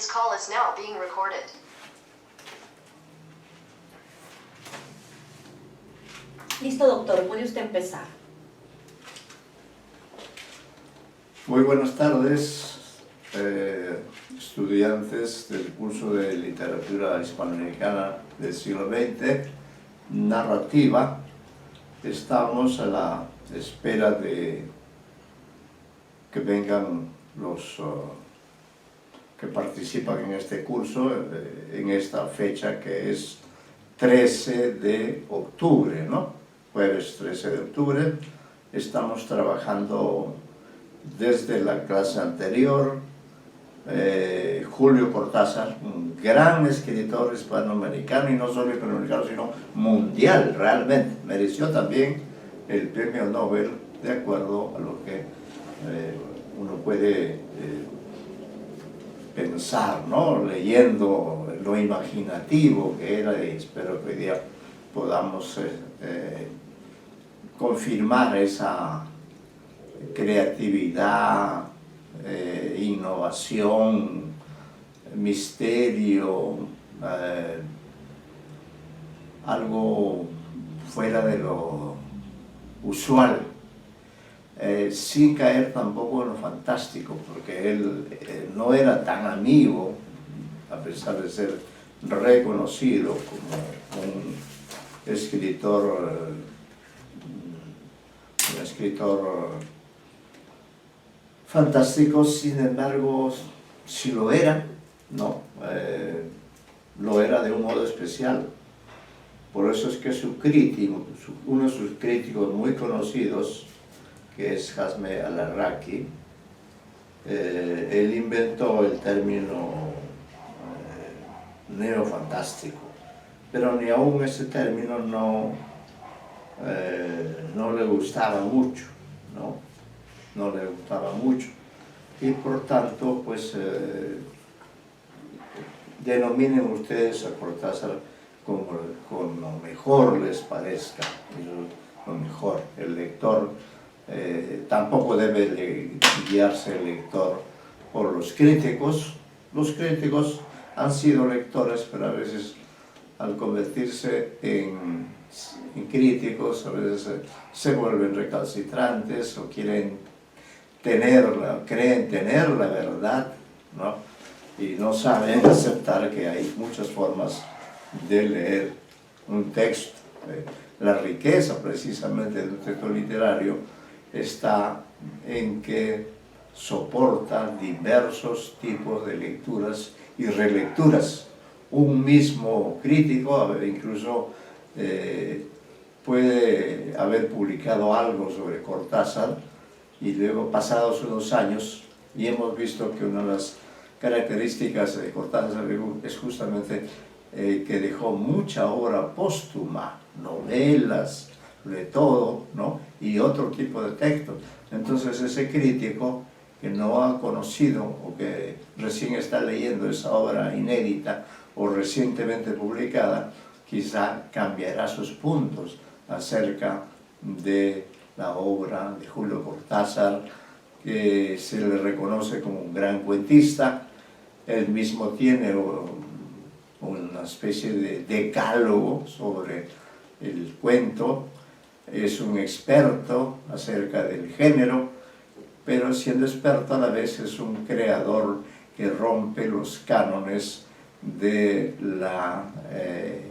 His call is now being recorded. Listo, doctor, puede usted empezar. Muy buenas tardes, estudiantes del curso de literatura hispanoamericana del siglo XX, narrativa. Estamos a la espera de que vengan los que participan en este curso, en esta fecha que es 13 de octubre, ¿no? Jueves 13 de octubre. Estamos trabajando desde la clase anterior. Julio Cortázar, un gran escritor hispanoamericano, y no solo hispanoamericano, sino mundial, realmente. Mereció también el premio Nobel, de acuerdo a lo que uno puede pensar, ¿no? Leyendo lo imaginativo que era, y espero que hoy día podamos confirmar esa creatividad, innovación, misterio, algo fuera de lo usual, sin caer tampoco en lo fantástico, porque él no era tan amigo, a pesar de ser reconocido como un escritor fantástico. Sin embargo, si lo era, ¿no? Lo era de un modo especial. Por eso es que su crítico, uno de sus críticos muy conocidos, que es Hazme Al-Arraqui, él inventó el término neofantástico, pero ni aún ese término no le gustaba mucho, ¿no? No le gustaba mucho, y por tanto, pues, denominen ustedes a Cortázar como lo mejor les parezca, lo mejor. El lector tampoco debe guiarse el lector por los críticos. Los críticos han sido lectores, pero a veces al convertirse en críticos, a veces se vuelven recalcitrantes o creen tener la verdad, ¿no? Y no saben aceptar que hay muchas formas de leer un texto. La riqueza precisamente de un texto literario está en que soporta diversos tipos de lecturas y relecturas. Un mismo crítico, incluso puede haber publicado algo sobre Cortázar, y luego, pasados unos años, y hemos visto que una de las características de Cortázar es justamente que dejó mucha obra póstuma, novelas, de todo, ¿no? Y otro tipo de textos. Entonces ese crítico que no ha conocido o que recién está leyendo esa obra inédita o recientemente publicada, quizá cambiará sus puntos acerca de la obra de Julio Cortázar, que se le reconoce como un gran cuentista. Él mismo tiene una especie de decálogo sobre el cuento. Es un experto acerca del género, pero siendo experto a la vez es un creador que rompe los cánones de la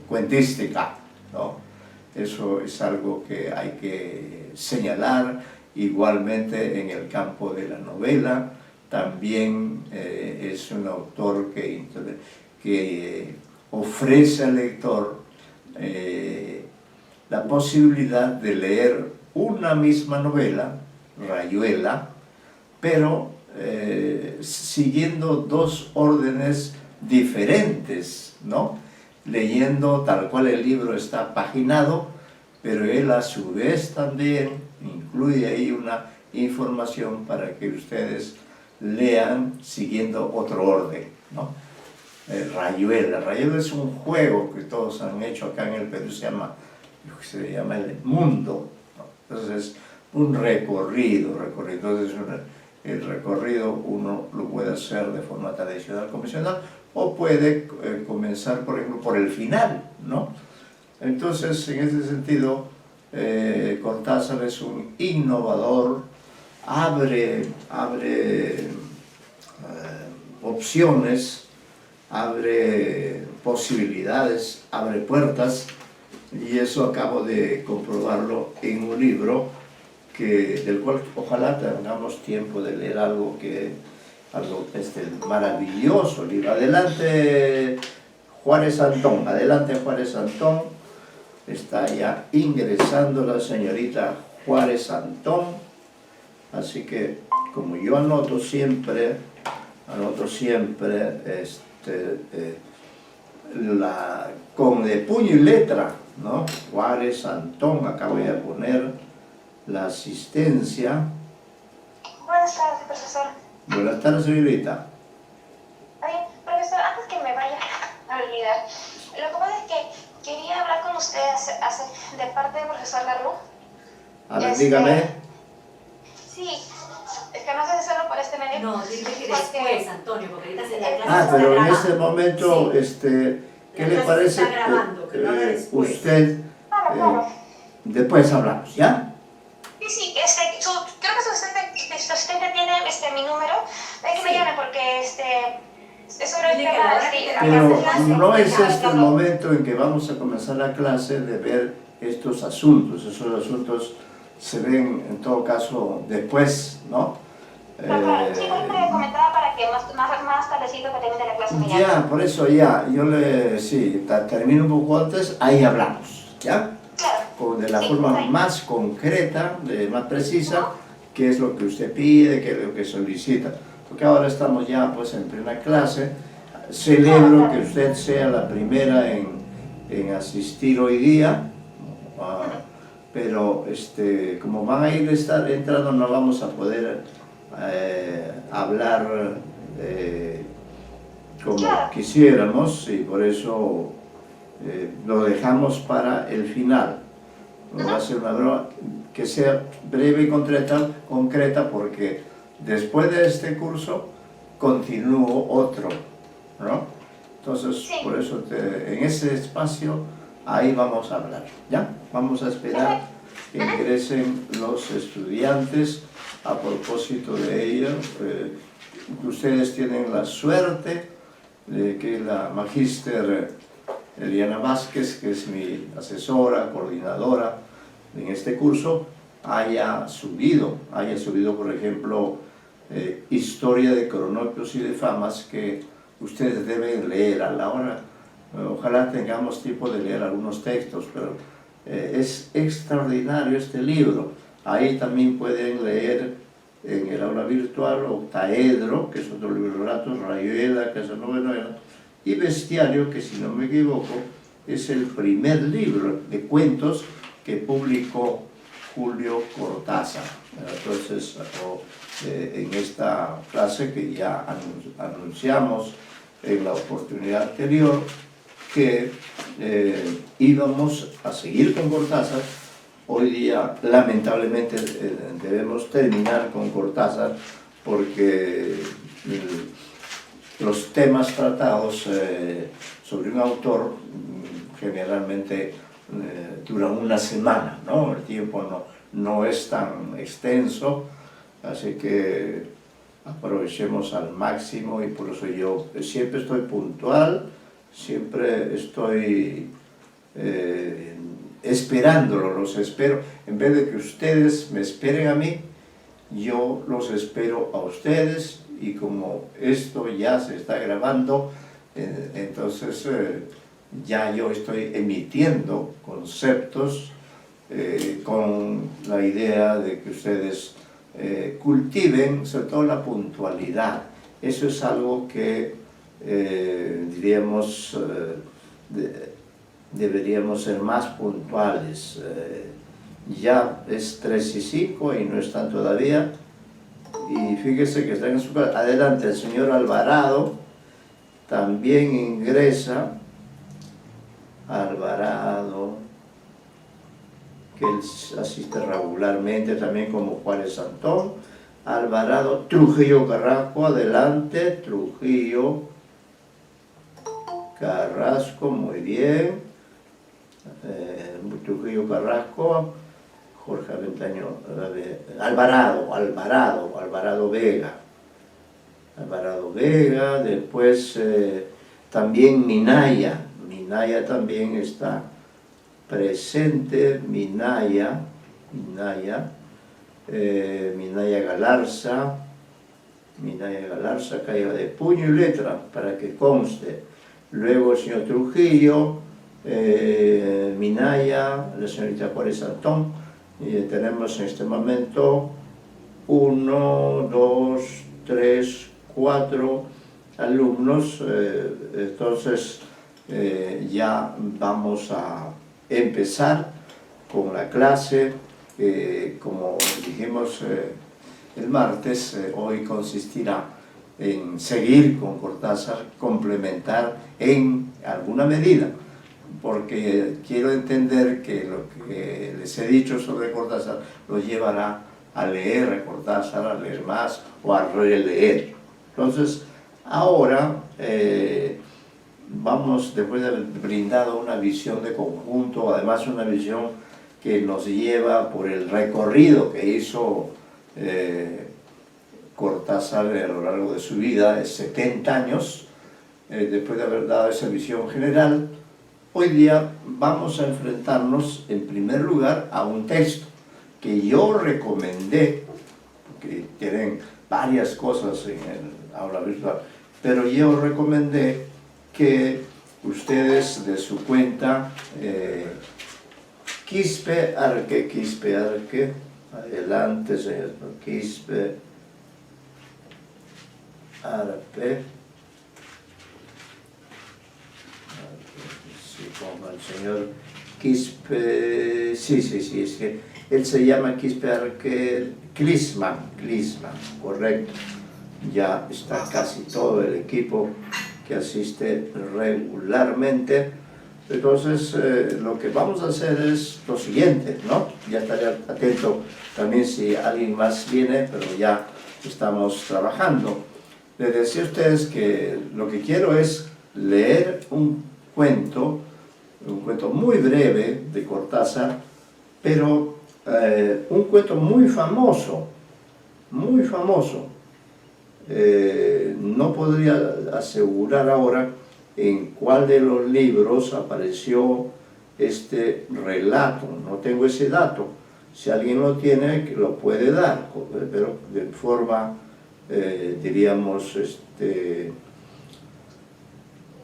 cuentística, ¿no? Eso es algo que hay que señalar. Igualmente en el campo de la novela, también es un autor que ofrece al lector la posibilidad de leer una misma novela, Rayuela, pero siguiendo dos órdenes diferentes, ¿no? Leyendo tal cual el libro está paginado, pero él a su vez también incluye ahí una información para que ustedes lean siguiendo otro orden, ¿no? Rayuela. Rayuela es un juego que todos han hecho acá en el Perú, se llama El Mundo, ¿no? Entonces es un recorrido, entonces el recorrido uno lo puede hacer de forma tradicional, convencional, o puede comenzar, por ejemplo, por el final, ¿no? Entonces, en ese sentido, Cortázar es un innovador, abre opciones, abre posibilidades, abre puertas, y eso acabo de comprobarlo en un libro del cual ojalá tengamos tiempo de leer algo maravilloso libro. Adelante Juárez Antón, está ya ingresando la señorita Juárez Antón, así que como yo anoto siempre con de puño y letra, ¿no? Juárez Antón, acá voy a poner la asistencia. Buenas tardes, profesor. Buenas tardes, señorita. Oye, profesor, antes que me vaya a olvidar, lo que pasa es que quería hablar con usted de parte del profesor Larru. A ver, dígame. Sí, es que no sé si solo por este medio. No, dime que después, Antonio, porque ahorita se la clase Ah, está pero en grabando. este momento, Sí. ¿qué La le clase parece? se está grabando, que lo haga después. Usted, Claro. después hablamos, ¿ya? Sí, creo que su asistente tiene mi número. Hay que me Sí. llame porque es sobre el Dile que tema ahora que Pero clase, no es ya, este el ya. momento en que vamos a comenzar la clase de ver estos asuntos. Esos asuntos se ven en todo caso después, ¿no? Sí, pues te comentaba para que más tardecito que termine la clase me llame. Ya, por eso ya, termino un poco antes, ahí hablamos, ¿ya? Claro. De la Sí, forma sí. más concreta, más precisa, qué es lo que usted pide, qué es lo que solicita. Porque ahora estamos ya pues en plena clase. Celebro que usted sea la primera en asistir hoy día, pero como van a estar entrando no vamos a poder hablar como quisiéramos, y por eso lo dejamos para el final. Va a ser una broma que sea breve y concreta, porque después de este curso continúo otro, ¿no? Entonces, Sí. por eso en ese espacio ahí vamos a hablar, ¿ya? Vamos a esperar que ingresen los estudiantes. A propósito de ello, ustedes tienen la suerte de que la magíster Eliana Vázquez, que es mi asesora, coordinadora en este curso, haya subido, por ejemplo, Historia de Cronopios y de Famas, que ustedes deben leer a la hora. Ojalá tengamos tiempo de leer algunos textos, pero es extraordinario este libro. Ahí también pueden leer en el aula virtual Octaedro, que es otro libro de relatos, Rayuela, que es el novela, y Bestiario, que si no me equivoco es el primer libro de cuentos que publicó Julio Cortázar. Entonces, en esta clase que ya anunciamos en la oportunidad anterior, que íbamos a seguir con Cortázar. Hoy día, lamentablemente, debemos terminar con Cortázar porque los temas tratados sobre un autor generalmente duran una semana, ¿no? El tiempo no es tan extenso, así que aprovechemos al máximo, y por eso yo siempre estoy puntual, siempre estoy esperándolo, los espero. En vez de que ustedes me esperen a mí, yo los espero a ustedes, y como esto ya se está grabando, entonces ya yo estoy emitiendo conceptos con la idea de que ustedes cultiven sobre todo la puntualidad. Eso es algo que diríamos deberíamos ser más puntuales. Ya es 3:05 y no están todavía, y fíjese que están en su casa. Adelante, el señor Alvarado también ingresa. Alvarado, que él asiste regularmente, también como Juárez Antón, Alvarado, Trujillo Carrasco, adelante, Trujillo Carrasco, muy bien. Trujillo Carrasco, Jorge Aventaño, Alvarado Vega. Alvarado Vega, después también Minaya también está presente, Minaya Galarza, caiga de puño y letra para que conste. Luego el señor Trujillo, Minaya, la señorita Juárez Antón, y tenemos en este momento 1, 2, 3, 4 alumnos, entonces ya vamos a empezar con la clase. Como dijimos el martes, hoy consistirá en seguir con Cortázar, complementar en alguna medida, porque quiero entender que lo que les he dicho sobre Cortázar los llevará a leer a Cortázar, a leer más o a releer. Entonces, ahora vamos, después de haber brindado una visión de conjunto, además una visión que nos lleva por el recorrido que hizo Cortázar a lo largo de su vida, de 70 años, después de haber dado esa visión general, hoy día vamos a enfrentarnos en primer lugar a un texto que yo recomendé, porque tienen varias cosas en el aula virtual, pero yo recomendé que ustedes de su cuenta Quispe Arque, adelante señor, Quispe Arque, como el señor Quispe, sí, es que él se llama Quispe Arque Clisman, correcto, ya está casi todo el equipo que asiste regularmente. Entonces, lo que vamos a hacer es lo siguiente, ¿no? Ya estaré atento también si alguien más viene, pero ya estamos trabajando. Les decía a ustedes que lo que quiero es leer un cuento muy breve de Cortázar, pero un cuento muy famoso. No podría asegurar ahora en cuál de los libros apareció este relato, no tengo ese dato. Si alguien lo tiene, que lo puede dar, pero de forma, diríamos,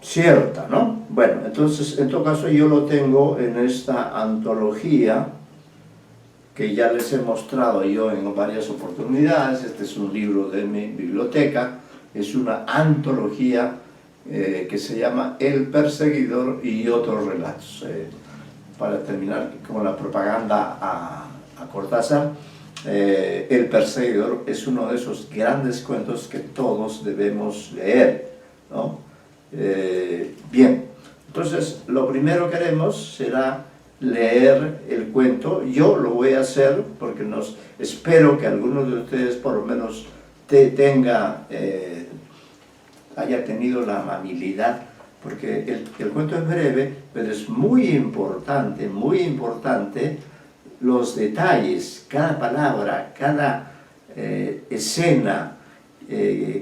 cierta, ¿no? Bueno, entonces, en todo caso, yo lo tengo en esta antología que ya les he mostrado yo en varias oportunidades. Este es un libro de mi biblioteca, es una antología que se llama El Perseguidor y otros relatos. Para terminar con la propaganda a Cortázar, El Perseguidor es uno de esos grandes cuentos que todos debemos leer, ¿no? Bien, entonces lo primero que haremos será leer el cuento. Yo lo voy a hacer porque espero que alguno de ustedes por lo menos haya tenido la amabilidad, porque el cuento es breve, pero es muy importante los detalles, cada palabra, cada escena,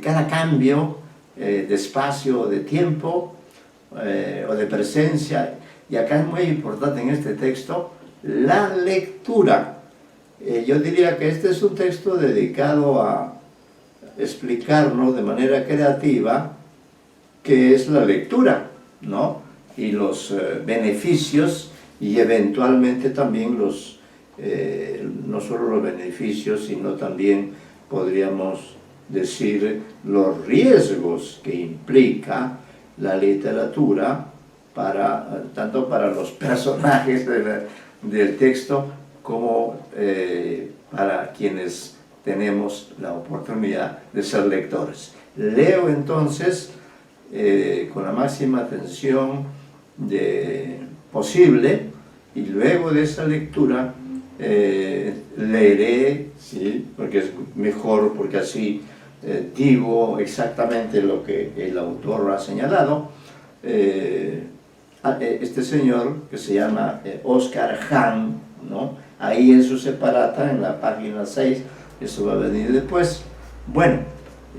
cada cambio de espacio, de tiempo o de presencia. Y acá es muy importante en este texto la lectura. Yo diría que este es un texto dedicado a explicarnos de manera creativa qué es la lectura, ¿no? Y los beneficios y eventualmente también no solo los beneficios, sino también podríamos decir los riesgos que implica la literatura tanto para los personajes del texto como para quienes tenemos la oportunidad de ser lectores. Leo entonces con la máxima atención posible, y luego de esa lectura leeré, ¿sí? Porque es mejor, porque así digo exactamente lo que el autor ha señalado. Este señor, que se llama Oscar Hahn, ¿no? Ahí en su separata, en la página 6, eso va a venir después. Bueno,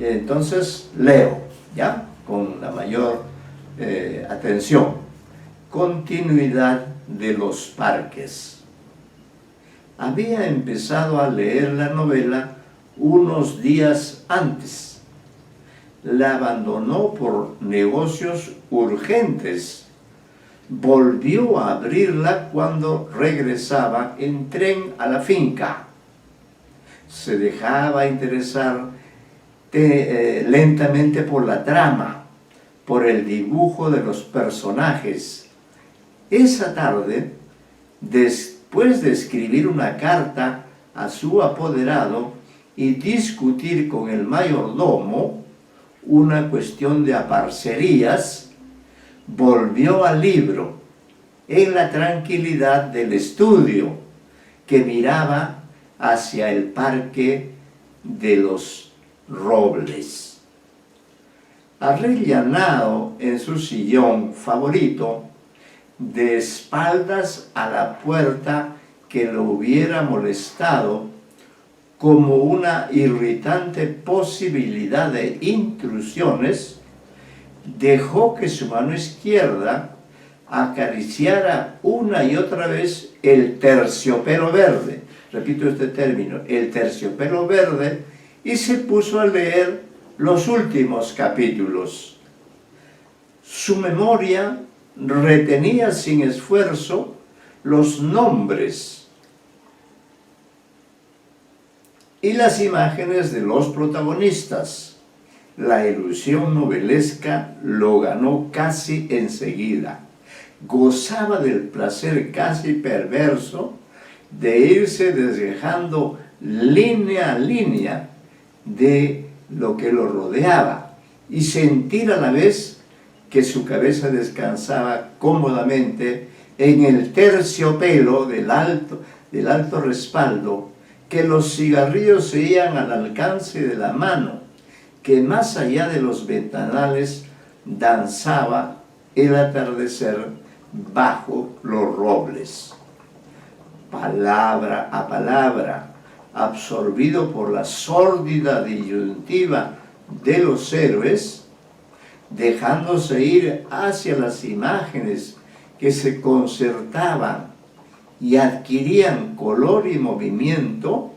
entonces leo, ¿ya? Con la mayor atención. Continuidad de los parques. Había empezado a leer la novela unos días antes. La abandonó por negocios urgentes. Volvió a abrirla cuando regresaba en tren a la finca. Se dejaba interesar lentamente por la trama, por el dibujo de los personajes. Esa tarde, después de escribir una carta a su apoderado y discutir con el mayordomo una cuestión de aparcerías, volvió al libro en la tranquilidad del estudio que miraba hacia el Parque de los Robles. Arrellanado en su sillón favorito, de espaldas a la puerta que lo hubiera molestado, como una irritante posibilidad de intrusiones, dejó que su mano izquierda acariciara una y otra vez el terciopelo verde. Repito este término, el terciopelo verde, y se puso a leer los últimos capítulos. Su memoria retenía sin esfuerzo los nombres y las imágenes de los protagonistas. La ilusión novelesca lo ganó casi enseguida. Gozaba del placer casi perverso de irse desgajando línea a línea de lo que lo rodeaba y sentir a la vez que su cabeza descansaba cómodamente en el terciopelo del alto respaldo, que los cigarrillos se iban al alcance de la mano, que más allá de los ventanales danzaba el atardecer bajo los robles. Palabra a palabra, absorbido por la sórdida disyuntiva de los héroes, dejándose ir hacia las imágenes que se concertaban y adquirían color y movimiento,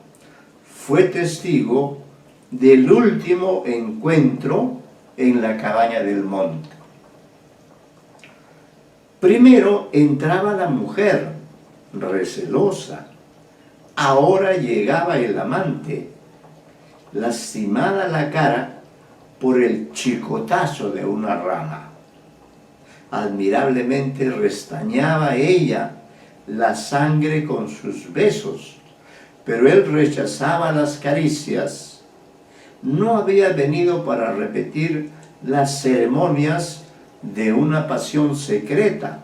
fue testigo del último encuentro en la cabaña del monte. Primero entraba la mujer, recelosa. Ahora llegaba el amante, lastimada la cara por el chicotazo de una rama. Admirablemente restañaba ella la sangre con sus besos, pero él rechazaba las caricias. No había venido para repetir las ceremonias de una pasión secreta,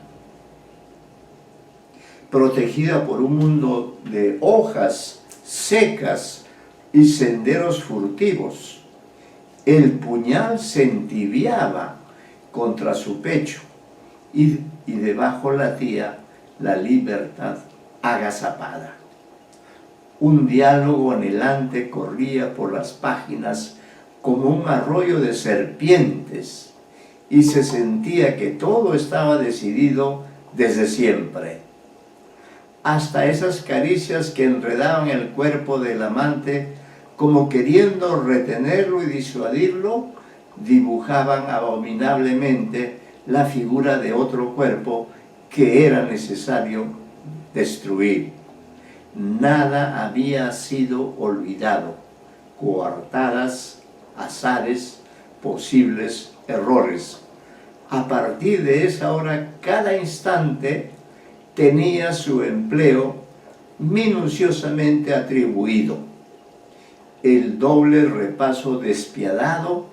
protegida por un mundo de hojas secas y senderos furtivos. El puñal se entibiaba contra su pecho y debajo latía la libertad agazapada. Un diálogo anhelante corría por las páginas como un arroyo de serpientes y se sentía que todo estaba decidido desde siempre. Hasta esas caricias que enredaban el cuerpo del amante como queriendo retenerlo y disuadirlo, dibujaban abominablemente la figura de otro cuerpo que era necesario destruir. Nada había sido olvidado, coartadas, azares, posibles errores. A partir de esa hora, cada instante tenía su empleo minuciosamente atribuido. El doble repaso despiadado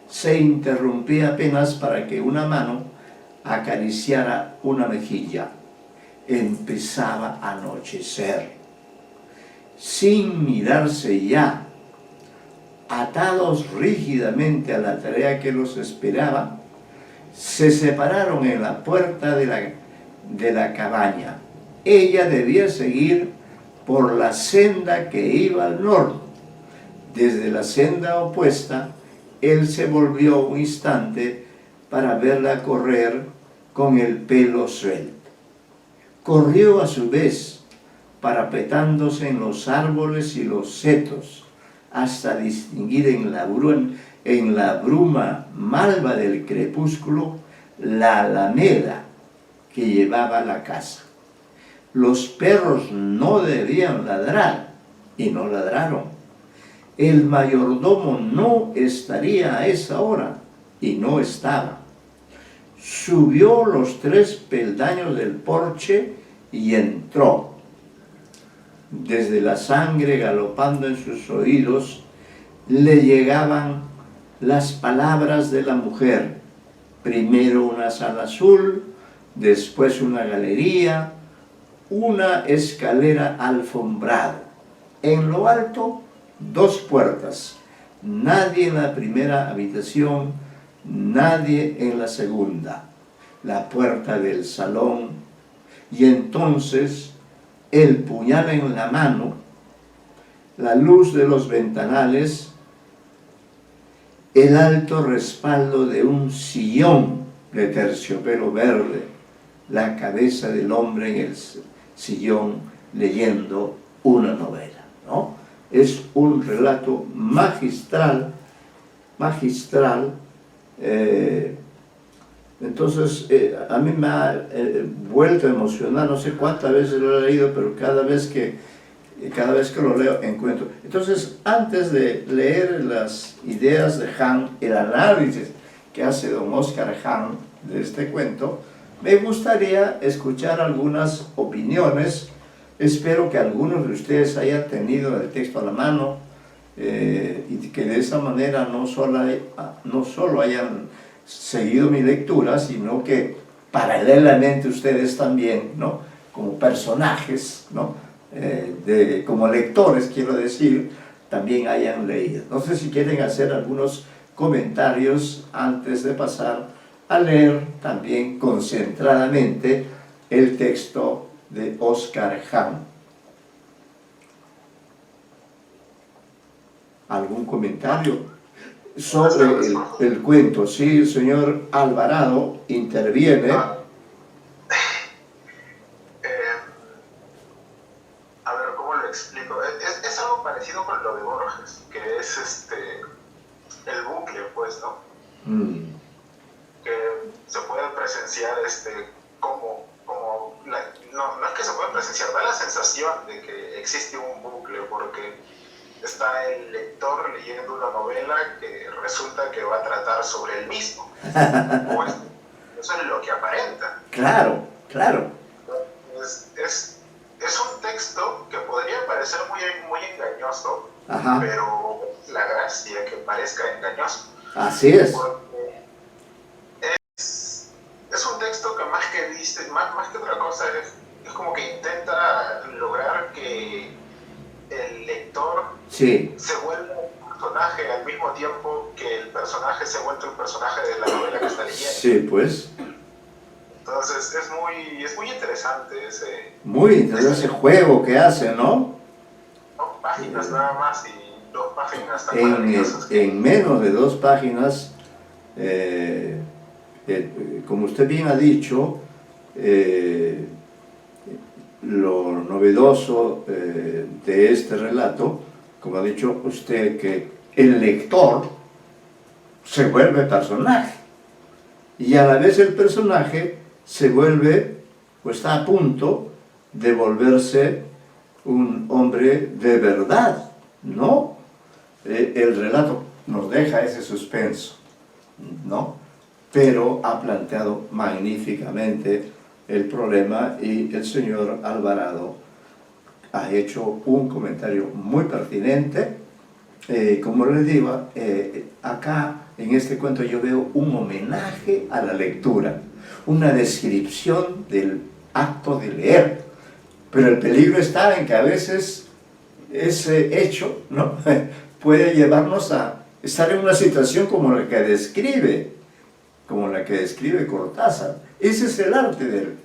se interrumpía apenas para que una mano acariciara una mejilla. Empezaba a anochecer. sin mirarse ya, atados rígidamente a la tarea que los esperaba, se separaron en la puerta de la cabaña. Ella debía seguir por la senda que iba al norte. Desde la senda opuesta, él se volvió un instante para verla correr con el pelo suelto. Corrió a su vez, parapetándose en los árboles y los setos, hasta distinguir en la bruma malva del crepúsculo la alameda que llevaba a la casa. Los perros no debían ladrar, y no ladraron. El mayordomo no estaría a esa hora, y no estaba. Subió los 3 peldaños del porche y entró. Desde la sangre galopando en sus oídos, le llegaban las palabras de la mujer. Primero una sala azul, después una galería, una escalera alfombrada. En lo alto, 2 puertas. Nadie en la primera habitación, nadie en la segunda. La puerta del salón. Y entonces, el puñal en la mano, la luz de los ventanales, el alto respaldo de un sillón de terciopelo verde, la cabeza del hombre en el sillón leyendo una novela, ¿no? Es un relato magistral, entonces a mí me ha vuelto a emocionar, no sé cuántas veces lo he leído, pero cada vez que lo leo encuentro. Entonces, antes de leer las ideas de Hahn, el análisis que hace don Oscar Hahn de este cuento, me gustaría escuchar algunas opiniones. Espero que algunos de ustedes hayan tenido el texto a la mano y que de esa manera no solo hayan seguido mi lectura, sino que paralelamente ustedes también, ¿no?, como personajes, ¿no?, como lectores, quiero decir, también hayan leído. No sé si quieren hacer algunos comentarios antes de pasar a leer también concentradamente el texto de Oscar Hahn. ¿Algún comentario sobre el cuento? Sí, el señor Alvarado interviene. A ver, ¿cómo lo explico? Es algo parecido con lo de Borges, que es el bucle, pues, ¿no? Que se puede presenciar no es que se pueda presenciar, da la sensación de que existe un bucle, porque está el lector leyendo una novela que resulta que va a tratar sobre el mismo. Eso es lo que aparenta. Claro, claro. Es un texto que podría parecer muy engañoso, Ajá. pero la gracia que parezca engañoso. Así es. Porque es un texto que más que otra cosa es como que intenta lograr que el lector sí. se vuelva un personaje al mismo tiempo que el personaje se vuelve un personaje de la novela que está leyendo. Sí, pues. Entonces es muy interesante ese juego que hace, ¿no? Páginas nada más y 2 páginas tan maravillosas. En menos de 2 páginas, como usted bien ha dicho, lo novedoso de este relato, como ha dicho usted, que el lector se vuelve personaje y a la vez el personaje se vuelve, o está a punto de volverse un hombre de verdad, ¿no? El relato nos deja ese suspenso, ¿no? Pero ha planteado magníficamente el problema y el señor Alvarado ha hecho un comentario muy pertinente. Como les digo, acá en este cuento yo veo un homenaje a la lectura, una descripción del acto de leer, pero el peligro está en que a veces ese hecho, ¿no? puede llevarnos a estar en una situación como la que describe Cortázar. Ese es el arte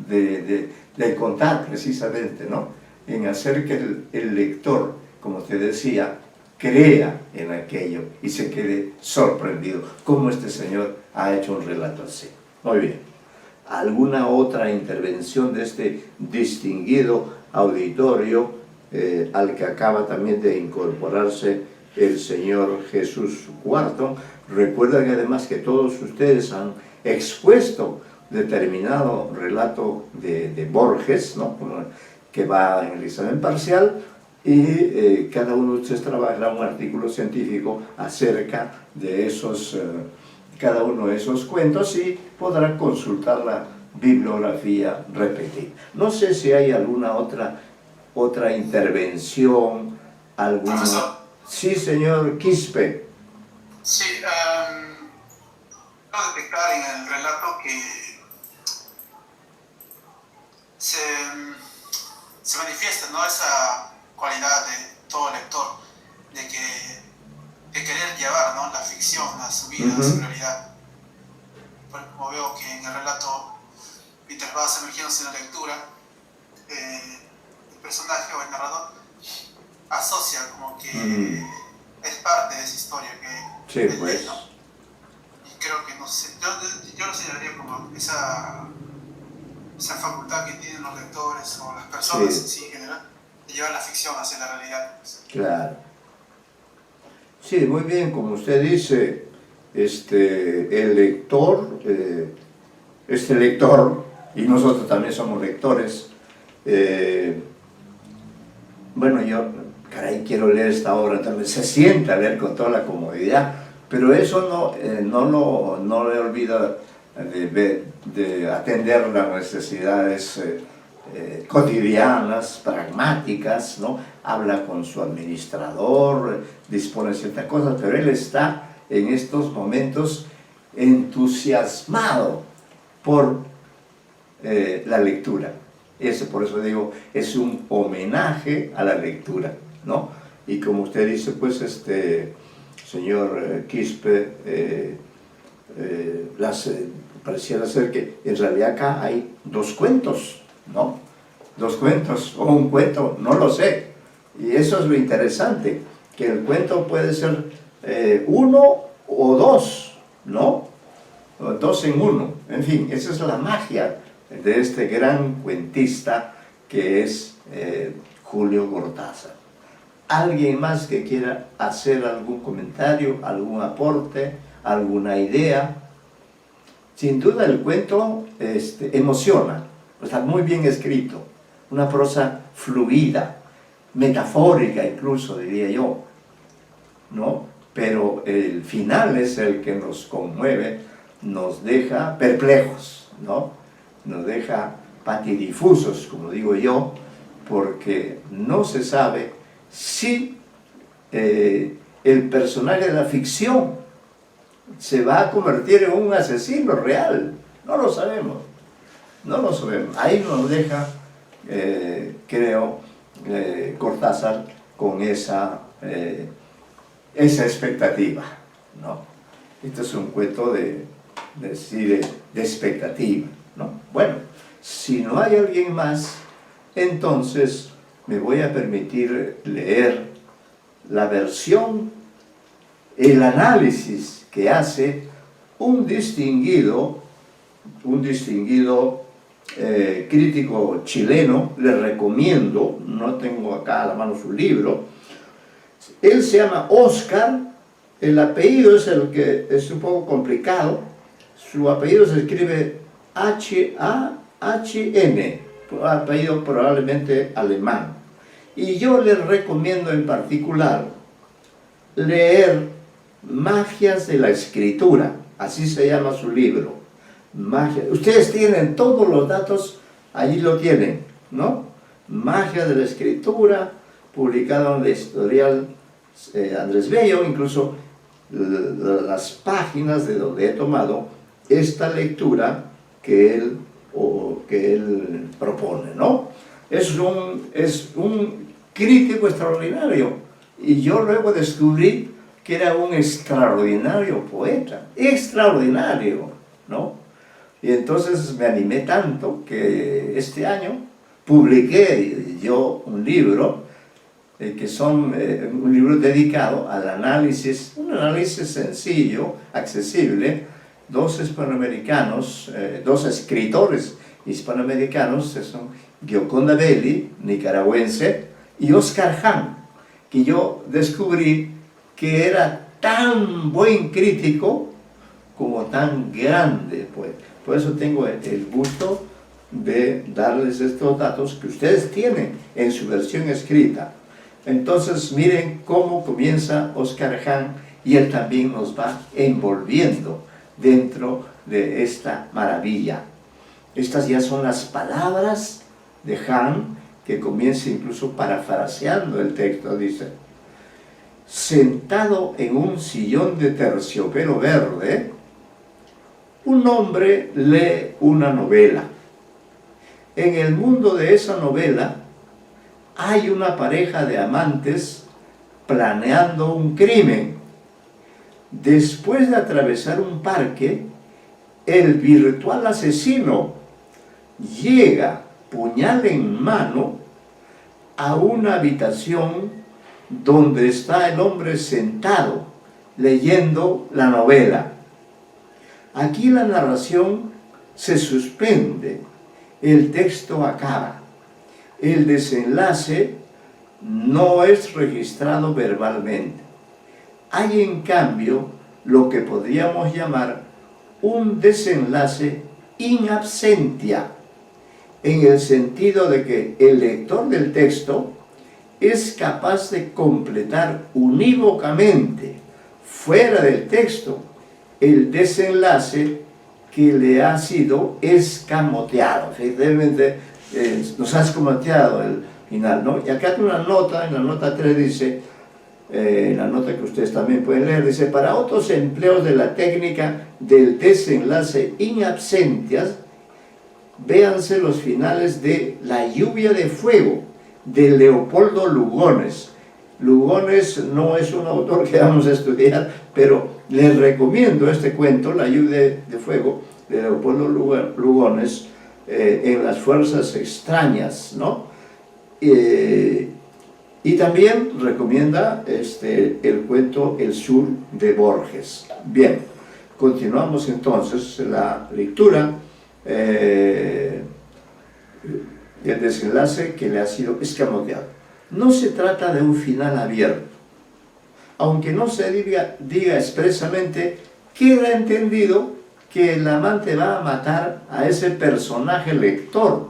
del contar, precisamente, ¿no? En hacer que el lector, como te decía, crea en aquello y se quede sorprendido, como este señor ha hecho un relato así. Muy bien. ¿Alguna otra intervención de este distinguido auditorio al que acaba también de incorporarse el señor Jesús Cuarto? Recuerda que además que todos ustedes han expuesto determinado relato de Borges, ¿no? Que va en el examen parcial, y cada uno de ustedes trabajará un artículo científico acerca de cada uno de esos cuentos y podrá consultar la bibliografía repetida. No sé si hay alguna otra intervención, alguna... Profesor. Sí, señor Quispe. Sí, puedo detectar en el relato que se manifiesta, ¿no?, esa cualidad de todo lector, de querer llevar, ¿no?, la ficción a su vida, a su realidad. Porque como veo que en el relato, mientras va sumergiéndose en la lectura, el personaje o el narrador asocia como que es parte de esa historia que Sí, pues. ¿no? Y creo que, no sé, yo lo señalaría como esa facultad que tienen los lectores o las personas en sí en general, de llevar la ficción hacia la realidad. Claro. Sí, muy bien, como usted dice, el lector, este lector, y nosotros también somos lectores, bueno, yo, caray, quiero leer esta obra, también se sienta a leer con toda la comodidad, pero eso no le olvida de atender las necesidades cotidianas, pragmáticas, ¿no? Habla con su administrador, dispone de ciertas cosas, pero él está en estos momentos entusiasmado por la lectura. Por eso digo, es un homenaje a la lectura, ¿no? Y como usted dice, pues, señor Quispe, pareciera ser que en realidad acá hay dos cuentos, ¿no? Dos cuentos, o un cuento, no lo sé. Y eso es lo interesante, que el cuento puede ser uno o dos, ¿no? O dos en uno. En fin, esa es la magia de este gran cuentista que es Julio Cortázar. ¿Alguien más que quiera hacer algún comentario, algún aporte, alguna idea? Sin duda el cuento emociona, está muy bien escrito, una prosa fluida, metafórica incluso, diría yo, ¿no? Pero el final es el que nos conmueve, nos deja perplejos, ¿no? Nos deja patidifusos, como digo yo, porque no se sabe si el personaje de la ficción se va a convertir en un asesino real. No lo sabemos, no lo sabemos. Ahí nos deja, creo, Cortázar con esa expectativa, ¿no? Este es un cuento de expectativa, ¿no? Bueno, si no hay alguien más, entonces me voy a permitir leer la versión, el análisis que hace un distinguido crítico chileno. Le recomiendo, no tengo acá a la mano su libro. Él se llama Oscar, el apellido es el que es un poco complicado, su apellido se escribe H-A-H-N, apellido probablemente alemán. Y yo les recomiendo en particular leer Magias de la Escritura, así se llama su libro. Ustedes tienen todos los datos, allí lo tienen, ¿no? Magia de la Escritura, publicado en la editorial Andrés Bello, incluso las páginas de donde he tomado esta lectura que él propone, ¿no? Es un crítico extraordinario. Y yo luego descubrí que era un extraordinario poeta, extraordinario, ¿no? Y entonces me animé tanto que este año publiqué yo un libro, un libro dedicado al análisis, un análisis sencillo, accesible, dos hispanoamericanos, dos escritores hispanoamericanos, que son Gioconda Belli, nicaragüense, y Oscar Hahn, que yo descubrí que era tan buen crítico como tan grande poeta. Por eso tengo el gusto de darles estos datos que ustedes tienen en su versión escrita. Entonces miren cómo comienza Oscar Hahn y él también nos va envolviendo dentro de esta maravilla. Estas ya son las palabras de Hahn, que comienza incluso parafraseando el texto, dice: sentado en un sillón de terciopelo verde, un hombre lee una novela. En el mundo de esa novela hay una pareja de amantes planeando un crimen. Después de atravesar un parque, el virtual asesino llega, puñal en mano, a una habitación donde está el hombre sentado leyendo la novela. Aquí la narración se suspende, el texto acaba. El desenlace no es registrado verbalmente. Hay en cambio lo que podríamos llamar un desenlace in absentia, en el sentido de que el lector del texto es capaz de completar unívocamente, fuera del texto, el desenlace que le ha sido escamoteado. Efectivamente, nos ha escamoteado el final, ¿no? Y acá hay una nota, en la nota 3 dice, la nota que ustedes también pueden leer, dice: para otros empleos de la técnica del desenlace in absentias, véanse los finales de La lluvia de fuego, de Leopoldo Lugones. Lugones no es un autor que vamos a estudiar, pero les recomiendo este cuento, La lluvia de fuego, de Leopoldo Lugones, en Las fuerzas extrañas, ¿no? Y también recomienda el cuento El sur de Borges. Bien, continuamos entonces la lectura. El desenlace que le ha sido escamoteado. No se trata de un final abierto. Aunque no se diga expresamente, queda entendido que el amante va a matar a ese personaje lector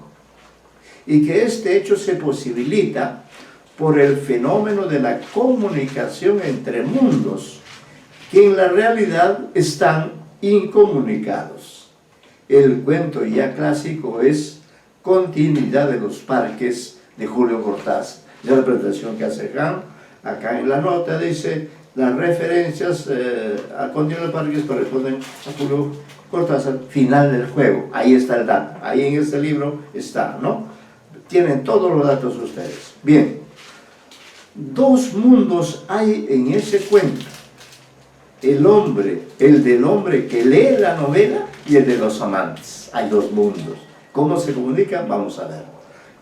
y que este hecho se posibilita por el fenómeno de la comunicación entre mundos, que en la realidad están incomunicados. El cuento ya clásico es Continuidad de los parques, de Julio Cortázar. La interpretación que hace Hahn, acá en la nota dice: las referencias a Continuidad de los parques corresponden a Julio Cortázar, final del juego. Ahí está el dato, ahí en este libro está, ¿no? Tienen todos los datos ustedes. Bien, dos mundos hay en ese cuento: el del hombre que lee la novela y el de los amantes. Hay dos mundos. ¿Cómo se comunican? Vamos a ver.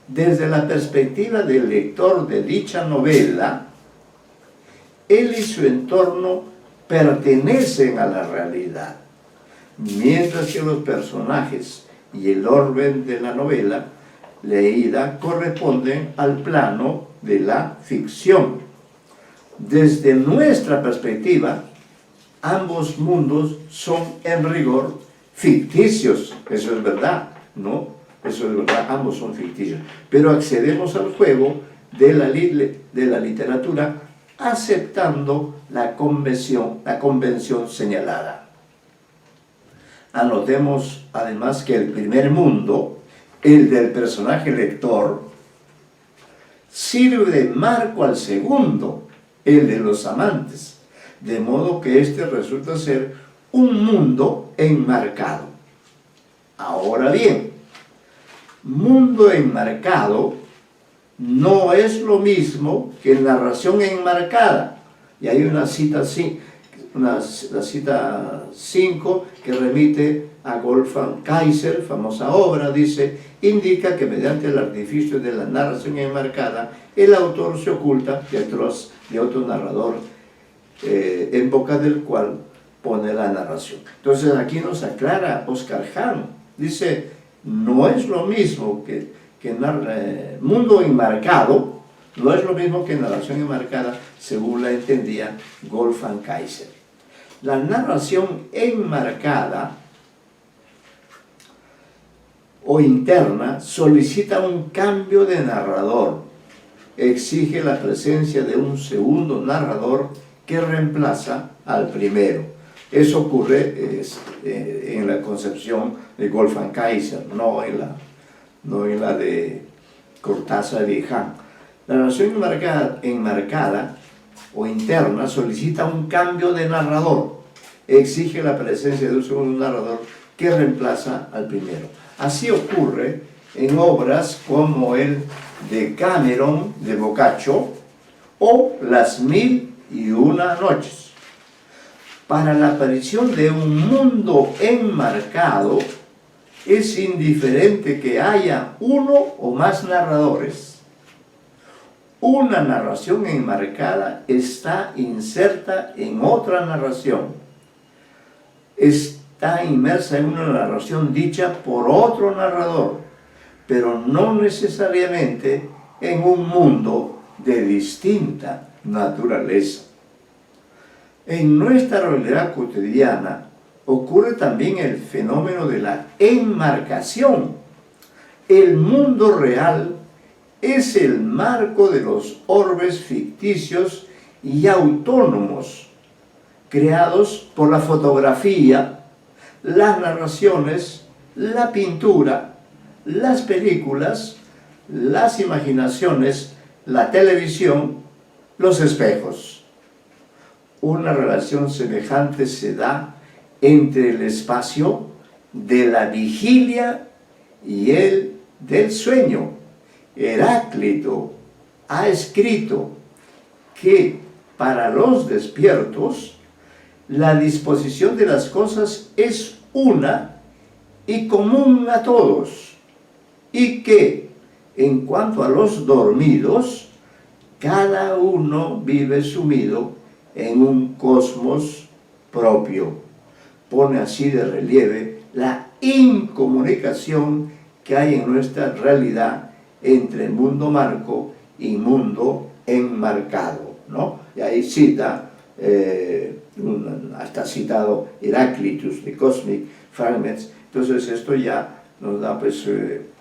Desde la perspectiva del lector de dicha novela, él y su entorno pertenecen a la realidad, mientras que los personajes y el orden de la novela leída corresponden al plano de la ficción. Desde nuestra perspectiva, ambos mundos son en rigor ficticios. Eso es verdad, ¿no? Eso es verdad, ambos son ficticios. Pero accedemos al juego de la literatura aceptando la convención señalada. Anotemos además que el primer mundo, el del personaje lector, sirve de marco al segundo, el de los amantes, de modo que este resulta ser un mundo enmarcado. Ahora bien, mundo enmarcado no es lo mismo que narración enmarcada. Y hay una cita así, la cita 5 que remite a Wolfgang Kaiser, famosa obra, dice, indica que mediante el artificio de la narración enmarcada, el autor se oculta detrás de otro narrador en boca del cual pone la narración. Entonces aquí nos aclara Oscar Hahn, dice, no es lo mismo que mundo enmarcado, no es lo mismo que narración enmarcada, según la entendía Wolfgang Kaiser. La narración enmarcada o interna solicita un cambio de narrador, exige la presencia de un segundo narrador que reemplaza al primero. Eso ocurre en la concepción de Wolfgang Kaiser, no en la de Cortázar y Hahn. La narración enmarcada o interna solicita un cambio de narrador, exige la presencia de un segundo narrador que reemplaza al primero. Así ocurre en obras como el Decameron de Boccaccio o Las 1001 noches. Para la aparición de un mundo enmarcado, es indiferente que haya uno o más narradores. Una narración enmarcada está inserta en otra narración. Está inmersa en una narración dicha por otro narrador, pero no necesariamente en un mundo de distinta naturaleza. En nuestra realidad cotidiana ocurre también el fenómeno de la enmarcación. El mundo real es el marco de los orbes ficticios y autónomos creados por la fotografía, las narraciones, la pintura, las películas, las imaginaciones, la televisión, los espejos. Una relación semejante se da entre el espacio de la vigilia y el del sueño. Heráclito ha escrito que para los despiertos la disposición de las cosas es una y común a todos, y que en cuanto a los dormidos, cada uno vive sumido en un cosmos propio. Pone así de relieve la incomunicación que hay en nuestra realidad entre mundo marco y mundo enmarcado, ¿no? Y ahí cita, hasta citado Heráclitus de Cosmic Fragments. Entonces esto ya nos da pues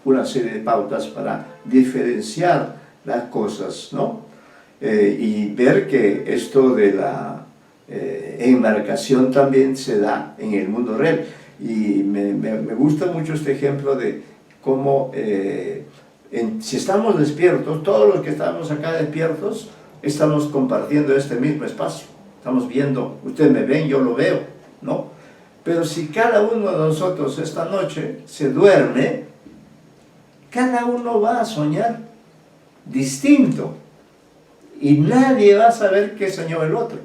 una serie de pautas para diferenciar las cosas, ¿no? Y ver que esto de la enmarcación también se da en el mundo real. Y me gusta mucho este ejemplo de cómo si estamos despiertos, todos los que estamos acá despiertos, estamos compartiendo este mismo espacio. Estamos viendo, ustedes me ven, yo lo veo, ¿no? Pero si cada uno de nosotros esta noche se duerme, cada uno va a soñar distinto. Y nadie va a saber qué soñó el otro.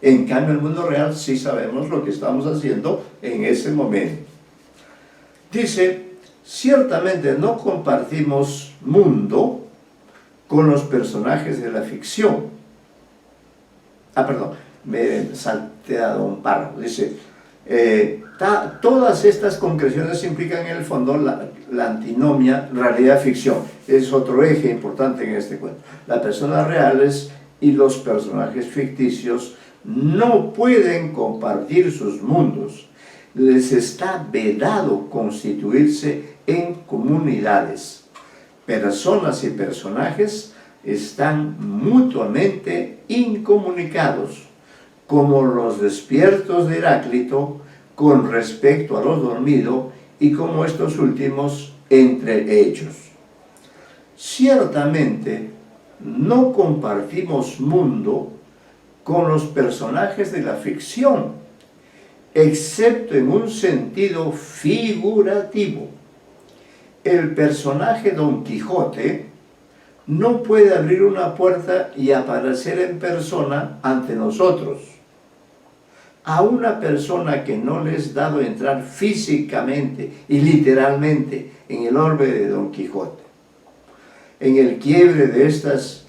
En cambio, en el mundo real sí sabemos lo que estamos haciendo en ese momento. Dice, ciertamente no compartimos mundo con los personajes de la ficción. Me he salteado un párrafo. Dice, todas estas concreciones implican en el fondo la antinomia realidad-ficción. Es otro eje importante en este cuento. Las personas reales y los personajes ficticios no pueden compartir sus mundos. Les está vedado constituirse en comunidades. Personas y personajes están mutuamente incomunicados, como los despiertos de Heráclito con respecto a los dormidos y como estos últimos entre ellos. Ciertamente no compartimos mundo con los personajes de la ficción, excepto en un sentido figurativo. El personaje Don Quijote no puede abrir una puerta y aparecer en persona ante nosotros. A una persona que no le es dado entrar físicamente y literalmente en el orbe de Don Quijote. En el quiebre de estas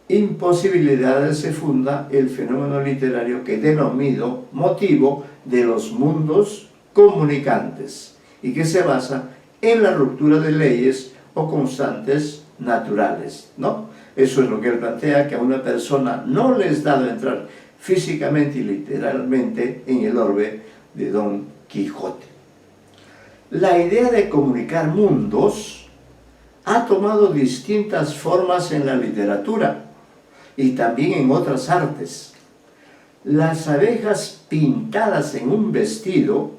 imposibilidades se funda el fenómeno literario que denomino motivo de los mundos comunicantes y que se basa en la ruptura de leyes o constantes naturales, ¿no? Eso es lo que él plantea, que a una persona no le es dado entrar físicamente y literalmente en el orbe de Don Quijote. La idea de comunicar mundos ha tomado distintas formas en la literatura y también en otras artes. Las abejas pintadas en un vestido,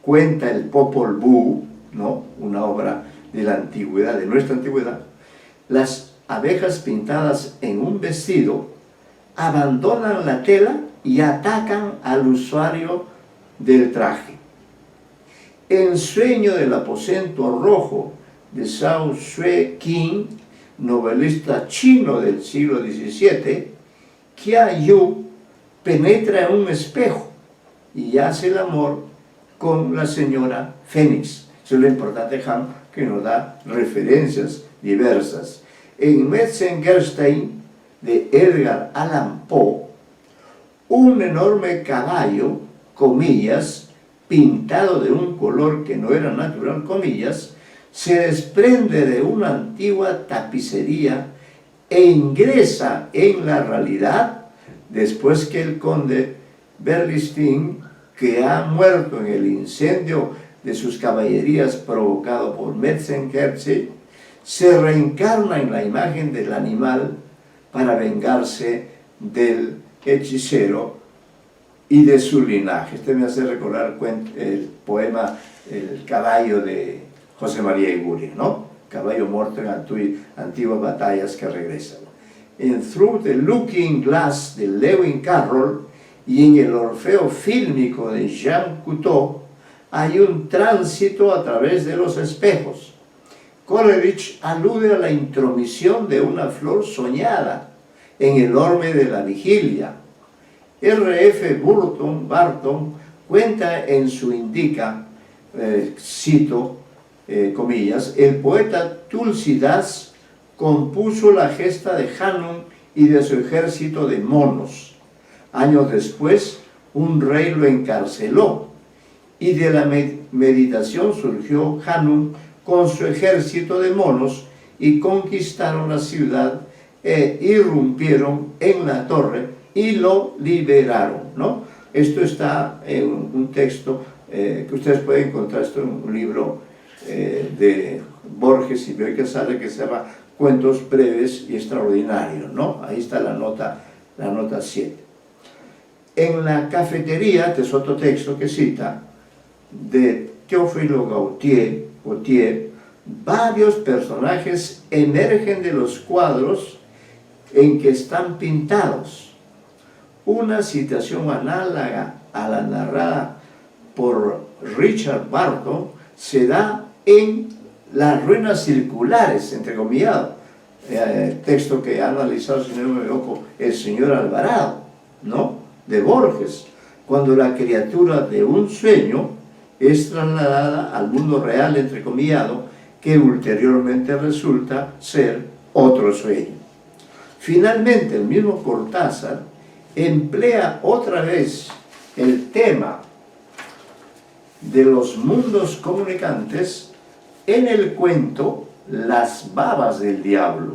cuenta el Popol Vuh, ¿no? Una obra de la antigüedad, de nuestra antigüedad. Las abejas pintadas en un vestido abandonan la tela y atacan al usuario del traje. En Sueño del aposento rojo de Zhao Xue-Qin, novelista chino del siglo XVII, Kia Yu penetra en un espejo y hace el amor con la señora Fénix. Eso es lo importante, Han, que nos da referencias diversas. En Metzengerstein, de Edgar Allan Poe, un enorme caballo, comillas, pintado de un color que no era natural, comillas, se desprende de una antigua tapicería e ingresa en la realidad después que el conde Berlichting, que ha muerto en el incendio de sus caballerías provocado por Metzengerstein, se reencarna en la imagen del animal para vengarse del hechicero y de su linaje. Este me hace recordar el poema El caballo de José María Eguren, ¿no? Caballo muerto en antiguas batallas que regresan. En Through the Looking Glass de Lewis Carroll y en el Orfeo fílmico de Jean Cocteau hay un tránsito a través de los espejos. Coleridge alude a la intromisión de una flor soñada en el orbe de la vigilia. R.F. Barton cuenta en su Indica, cito, comillas, el poeta Tulsidas compuso la gesta de Hanun y de su ejército de monos. Años después, un rey lo encarceló y de la meditación surgió Hanun con su ejército de monos y conquistaron la ciudad e irrumpieron en la torre y lo liberaron, ¿no? Esto está en un texto que ustedes pueden encontrar, esto en un libro de Borges y Bioy Casares que se llama Cuentos breves y extraordinarios, ¿no? Ahí está la nota 7. En la cafetería, este es otro texto que cita, de Théophile Gautier, varios personajes emergen de los cuadros en que están pintados. Una situación análoga a la narrada por Richard Barton se da en las ruinas circulares, entrecomillado, texto que ha analizado, si no me equivoco, el señor Alvarado, ¿no? De Borges, cuando la criatura de un sueño es trasladada al mundo real, entrecomillado, que ulteriormente resulta ser otro sueño. Finalmente, el mismo Cortázar emplea otra vez el tema de los mundos comunicantes en el cuento Las babas del diablo.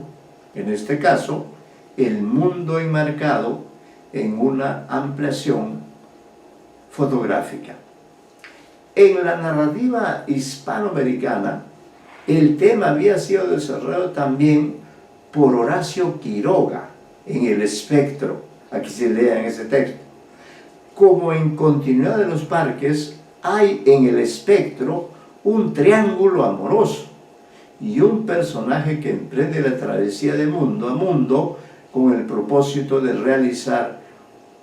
En este caso, el mundo enmarcado en una ampliación fotográfica. En la narrativa hispanoamericana, el tema había sido desarrollado también por Horacio Quiroga en El Espectro. Aquí se lee en ese texto. Como en Continuidad de los Parques, hay en El Espectro un triángulo amoroso y un personaje que emprende la travesía de mundo a mundo con el propósito de realizar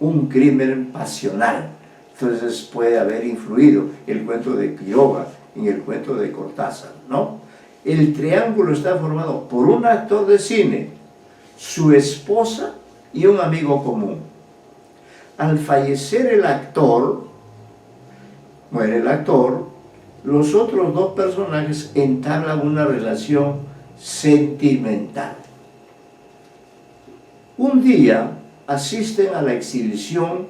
un crimen pasional. Entonces puede haber influido el cuento de Quiroga en el cuento de Cortázar, ¿no? El triángulo está formado por un actor de cine, su esposa y un amigo común. Al fallecer el actor, muere el actor, los otros dos personajes entablan una relación sentimental. Un día asisten a la exhibición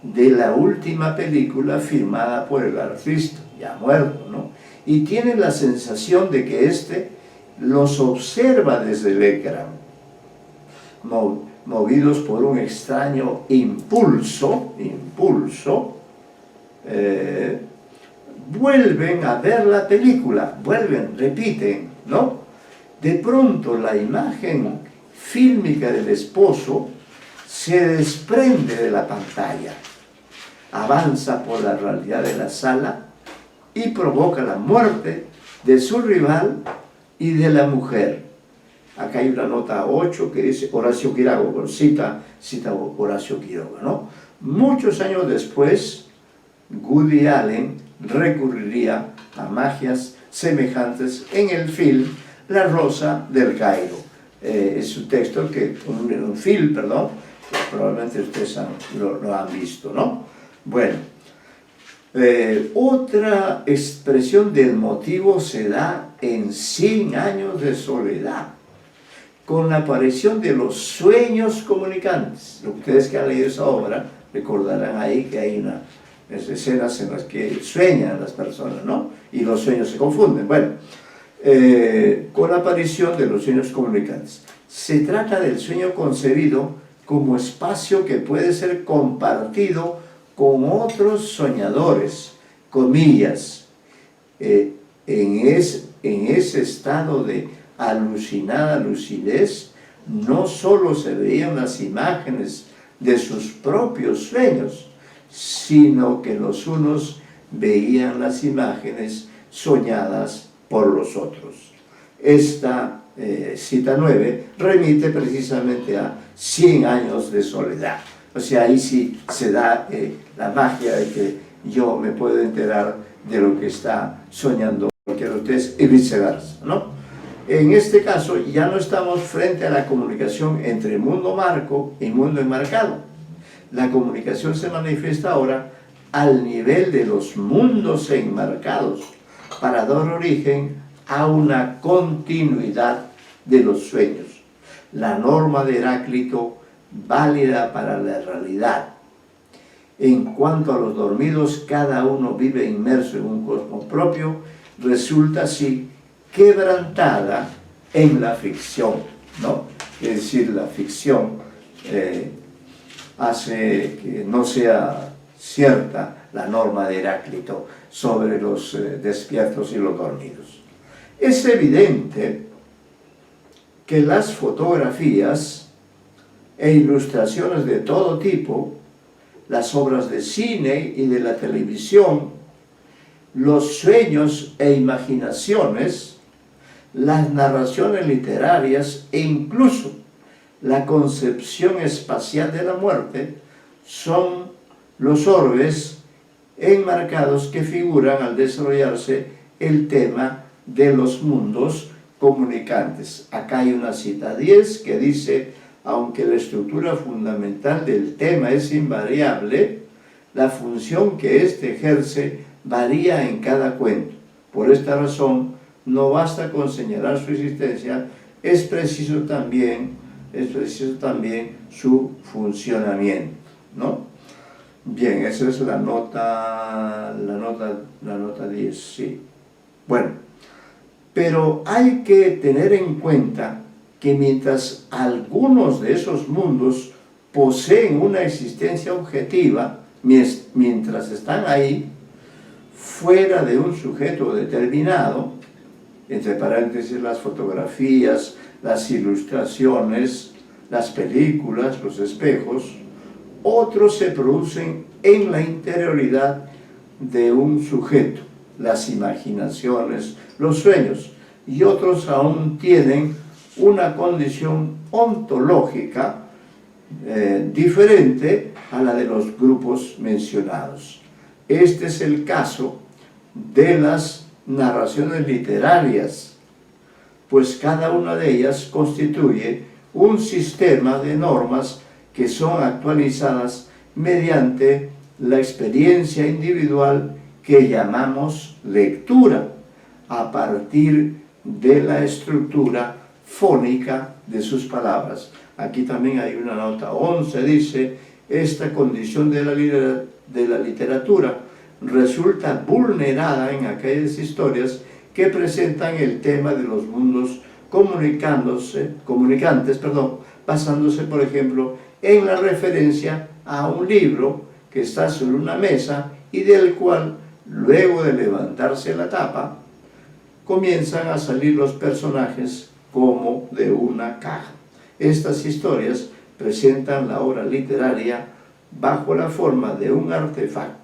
de la última película firmada por el artista, ya muerto, ¿no? Y tienen la sensación de que éste los observa desde el ecrán. Movidos por un extraño impulso, vuelven a ver la película, repiten, ¿no? De pronto la imagen fílmica del esposo se desprende de la pantalla, avanza por la realidad de la sala y provoca la muerte de su rival y de la mujer. Acá hay una nota 8 que dice Horacio Quiroga, cita Horacio Quiroga, ¿no? Muchos años después, Woody Allen recurriría a magias semejantes en el film La Rosa del Cairo. Es un texto, un film, perdón, que probablemente ustedes lo han visto, ¿no? Bueno, otra expresión del motivo se da en 100 años de soledad, con la aparición de los sueños comunicantes. Ustedes que han leído esa obra recordarán ahí que hay unas escenas en las que sueñan las personas, ¿no? Y los sueños se confunden. Bueno, con la aparición de los sueños comunicantes. Se trata del sueño concebido como espacio que puede ser compartido con otros soñadores, comillas. En ese estado de alucinada lucidez, no solo se veían las imágenes de sus propios sueños, sino que los unos veían las imágenes soñadas por los otros. Esta cita 9 remite precisamente a 100 años de soledad. O sea, ahí sí se da la magia de que yo me puedo enterar de lo que está soñando cualquiera de ustedes y viceversa, ¿no? En este caso ya no estamos frente a la comunicación entre mundo marco y mundo enmarcado. La comunicación se manifiesta ahora al nivel de los mundos enmarcados para dar origen a una continuidad de los sueños. La norma de Heráclito válida para la realidad. En cuanto a los dormidos, cada uno vive inmerso en un cosmos propio, resulta así quebrantada en la ficción, ¿no? Es decir, la ficción hace que no sea cierta la norma de Heráclito sobre los despiertos y los dormidos. Es evidente que las fotografías e ilustraciones de todo tipo, las obras de cine y de la televisión, los sueños e imaginaciones, las narraciones literarias e incluso la concepción espacial de la muerte son los orbes enmarcados que figuran al desarrollarse el tema de los mundos comunicantes. Acá hay una cita 10 que dice: aunque la estructura fundamental del tema es invariable, la función que éste ejerce varía en cada cuento. Por esta razón, no basta con señalar su existencia, es preciso también su funcionamiento, ¿no? Bien, esa es la nota 10, sí. Bueno, pero hay que tener en cuenta que mientras algunos de esos mundos poseen una existencia objetiva, mientras están ahí, fuera de un sujeto determinado, entre paréntesis las fotografías, las ilustraciones, las películas, los espejos, otros se producen en la interioridad de un sujeto, las imaginaciones, los sueños, y otros aún tienen una condición ontológica diferente a la de los grupos mencionados. Este es el caso de las narraciones literarias, pues cada una de ellas constituye un sistema de normas que son actualizadas mediante la experiencia individual que llamamos lectura, a partir de la estructura fónica de sus palabras. Aquí también hay una nota 11, dice: esta condición de la literatura resulta vulnerada en aquellas historias que presentan el tema de los mundos comunicantes, basándose, por ejemplo, en la referencia a un libro que está sobre una mesa y del cual, luego de levantarse la tapa, comienzan a salir los personajes como de una caja. Estas historias presentan la obra literaria bajo la forma de un artefacto.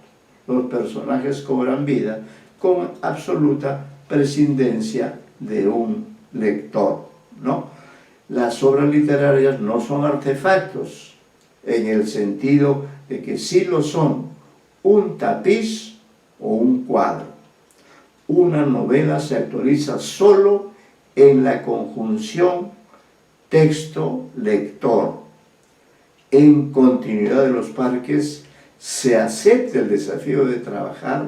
Los personajes cobran vida con absoluta prescindencia de un lector, ¿no? Las obras literarias no son artefactos, en el sentido de que sí lo son un tapiz o un cuadro. Una novela se actualiza solo en la conjunción texto-lector. En continuidad de los parques se acepta el desafío de trabajar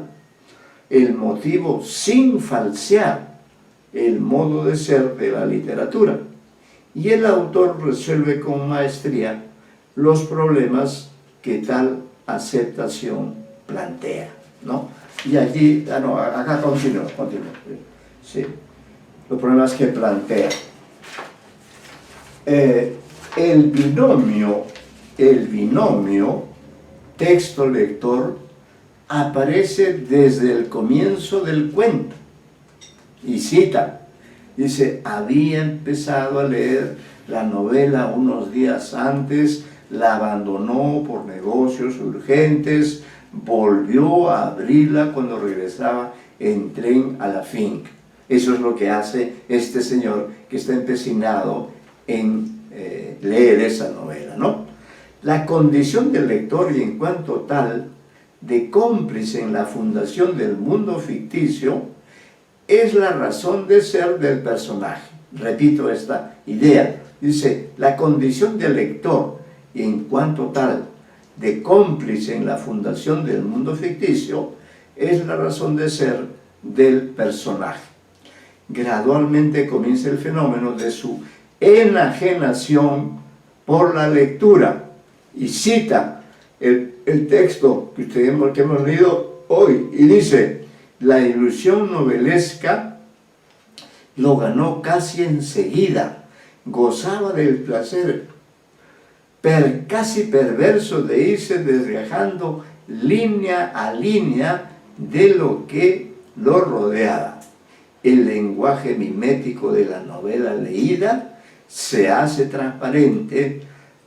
el motivo sin falsear el modo de ser de la literatura, y el autor resuelve con maestría los problemas que tal aceptación plantea, ¿no? Y allí, acá continúo. Sí, los problemas que plantea. El binomio texto-lector aparece desde el comienzo del cuento. Y cita, dice: había empezado a leer la novela unos días antes, la abandonó por negocios urgentes, volvió a abrirla cuando regresaba en tren a la finca. Eso es lo que hace este señor que está empecinado en leer esa novela, ¿no? La condición del lector, y en cuanto tal, de cómplice en la fundación del mundo ficticio, es la razón de ser del personaje. Repito esta idea. Dice: la condición del lector, y en cuanto tal, de cómplice en la fundación del mundo ficticio, es la razón de ser del personaje. Gradualmente comienza el fenómeno de su enajenación por la lectura, y cita el texto que hemos leído hoy, y dice: la ilusión novelesca lo ganó casi enseguida, gozaba del placer casi perverso de irse desgajando línea a línea de lo que lo rodeaba. El lenguaje mimético de la novela leída se hace transparente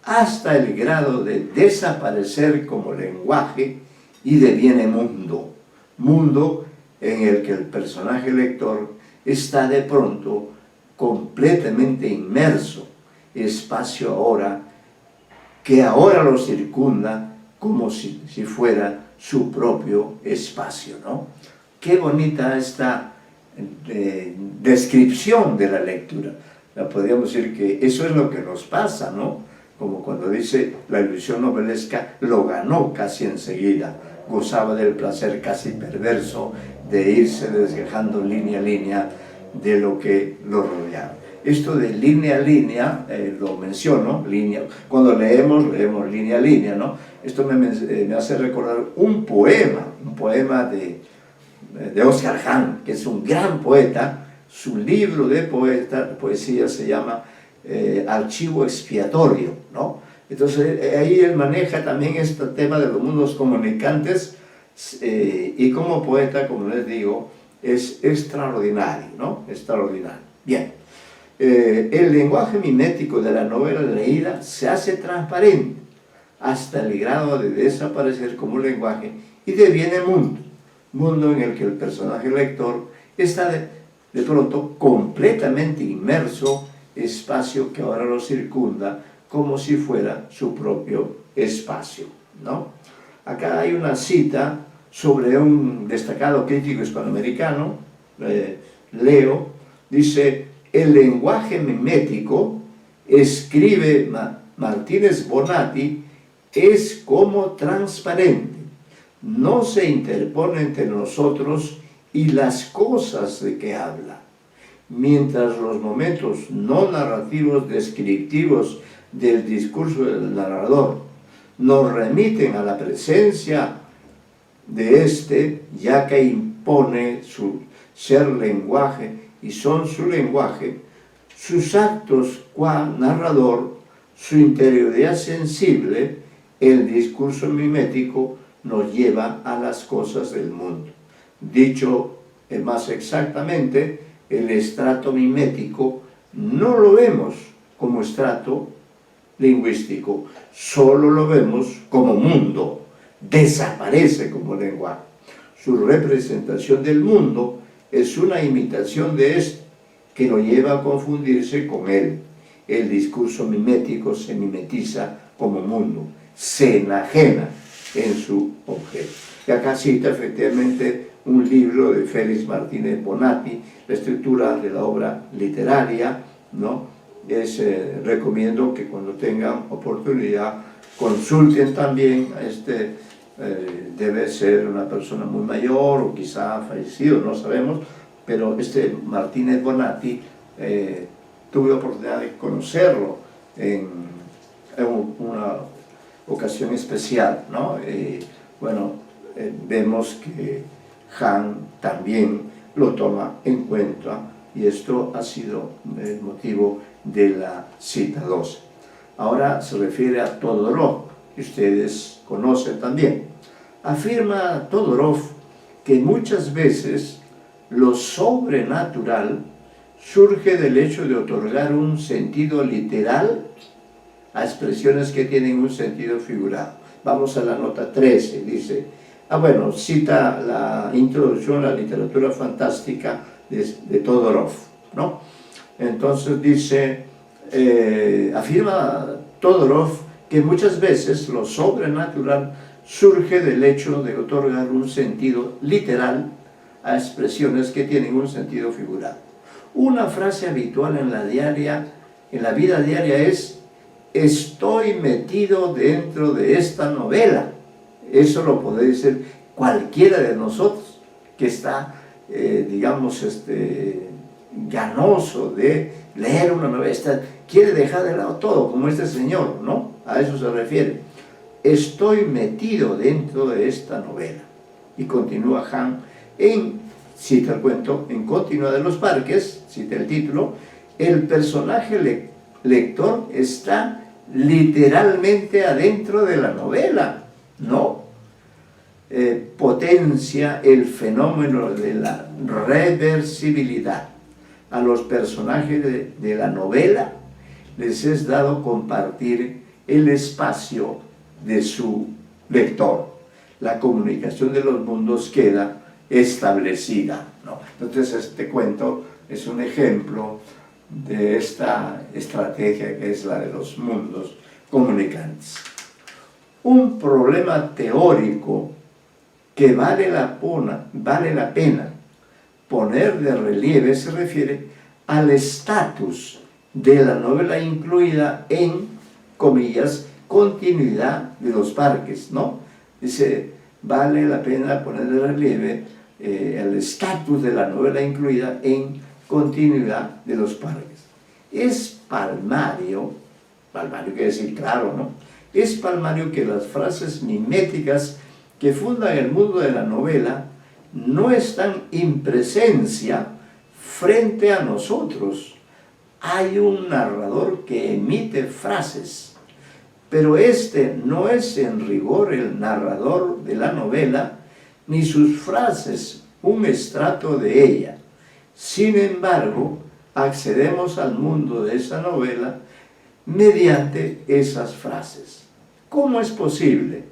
hasta el grado de desaparecer como lenguaje y deviene mundo. Mundo en el que el personaje lector está de pronto completamente inmerso, espacio ahora que ahora lo circunda como si fuera su propio espacio, ¿no? Qué bonita esta descripción de la lectura. Podríamos decir que eso es lo que nos pasa, ¿no? Como cuando dice: la ilusión novelesca lo ganó casi enseguida, gozaba del placer casi perverso de irse desgajando línea a línea de lo que lo rodeaba. Esto de línea a línea, lo menciono, cuando leemos línea a línea, ¿no? Esto me hace recordar un poema de Oscar Hahn, que es un gran poeta. Su libro de poesía se llama Archivo Expiatorio, ¿no? Entonces ahí él maneja también este tema de los mundos comunicantes, y como poeta, como les digo, es extraordinario, ¿no? Extraordinario. Bien. El lenguaje mimético de la novela leída se hace transparente hasta el grado de desaparecer como lenguaje y deviene mundo en el que el personaje lector está de pronto completamente inmerso, espacio que ahora lo circunda como si fuera su propio espacio, ¿no? Acá hay una cita sobre un destacado crítico hispanoamericano, Leo, dice: el lenguaje mimético, escribe Martínez Bonatti, es como transparente, no se interpone entre nosotros y las cosas de que habla, mientras los momentos no narrativos descriptivos del discurso del narrador nos remiten a la presencia de éste, ya que impone su ser lenguaje y son su lenguaje, sus actos qua narrador, su interioridad sensible, el discurso mimético nos lleva a las cosas del mundo. Dicho más exactamente, el estrato mimético no lo vemos como estrato lingüístico, solo lo vemos como mundo, desaparece como lenguaje. Su representación del mundo es una imitación de este, que lo lleva a confundirse con él. El discurso mimético se mimetiza como mundo, se enajena en su objeto. Y acá cita efectivamente un libro de Félix Martínez Bonatti, la estructura de la obra literaria, ¿no? Recomiendo que cuando tengan oportunidad consulten también a debe ser una persona muy mayor o quizá fallecido, no sabemos, pero Martínez Bonatti tuve oportunidad de conocerlo en una ocasión especial, ¿no? Vemos que Han también lo toma en cuenta y esto ha sido el motivo de la cita 12. Ahora se refiere a Todorov, que ustedes conocen también. Afirma Todorov que muchas veces lo sobrenatural surge del hecho de otorgar un sentido literal a expresiones que tienen un sentido figurado. Vamos a la nota 13, dice, cita la introducción a la literatura fantástica de Todorov, ¿no? Entonces dice, afirma Todorov que muchas veces lo sobrenatural surge del hecho de otorgar un sentido literal a expresiones que tienen un sentido figurado. Una frase habitual en la vida diaria es: estoy metido dentro de esta novela. Eso lo puede decir cualquiera de nosotros que está, ganoso de leer una novela, quiere dejar de lado todo, como este señor, ¿no? A eso se refiere. Estoy metido dentro de esta novela. Y continúa Han cita el cuento, en Continua de los Parques, cita el título, el personaje lector está literalmente adentro de la novela, ¿no? Potencia el fenómeno de la reversibilidad. A los personajes de la novela les es dado compartir el espacio de su lector. La comunicación de los mundos queda establecida, ¿no? Entonces este cuento es un ejemplo de esta estrategia que es la de los mundos comunicantes. Un problema teórico que vale la pena poner de relieve se refiere al estatus de la novela incluida en, comillas, continuidad de los parques, ¿no? Dice, vale la pena poner de relieve el estatus de la novela incluida en continuidad de los parques. Es palmario quiere decir claro, ¿no? Es palmario que las frases miméticas que fundan el mundo de la novela no están en presencia frente a nosotros. Hay un narrador que emite frases, pero este no es en rigor el narrador de la novela, ni sus frases un estrato de ella. Sin embargo, accedemos al mundo de esa novela mediante esas frases. ¿Cómo es posible?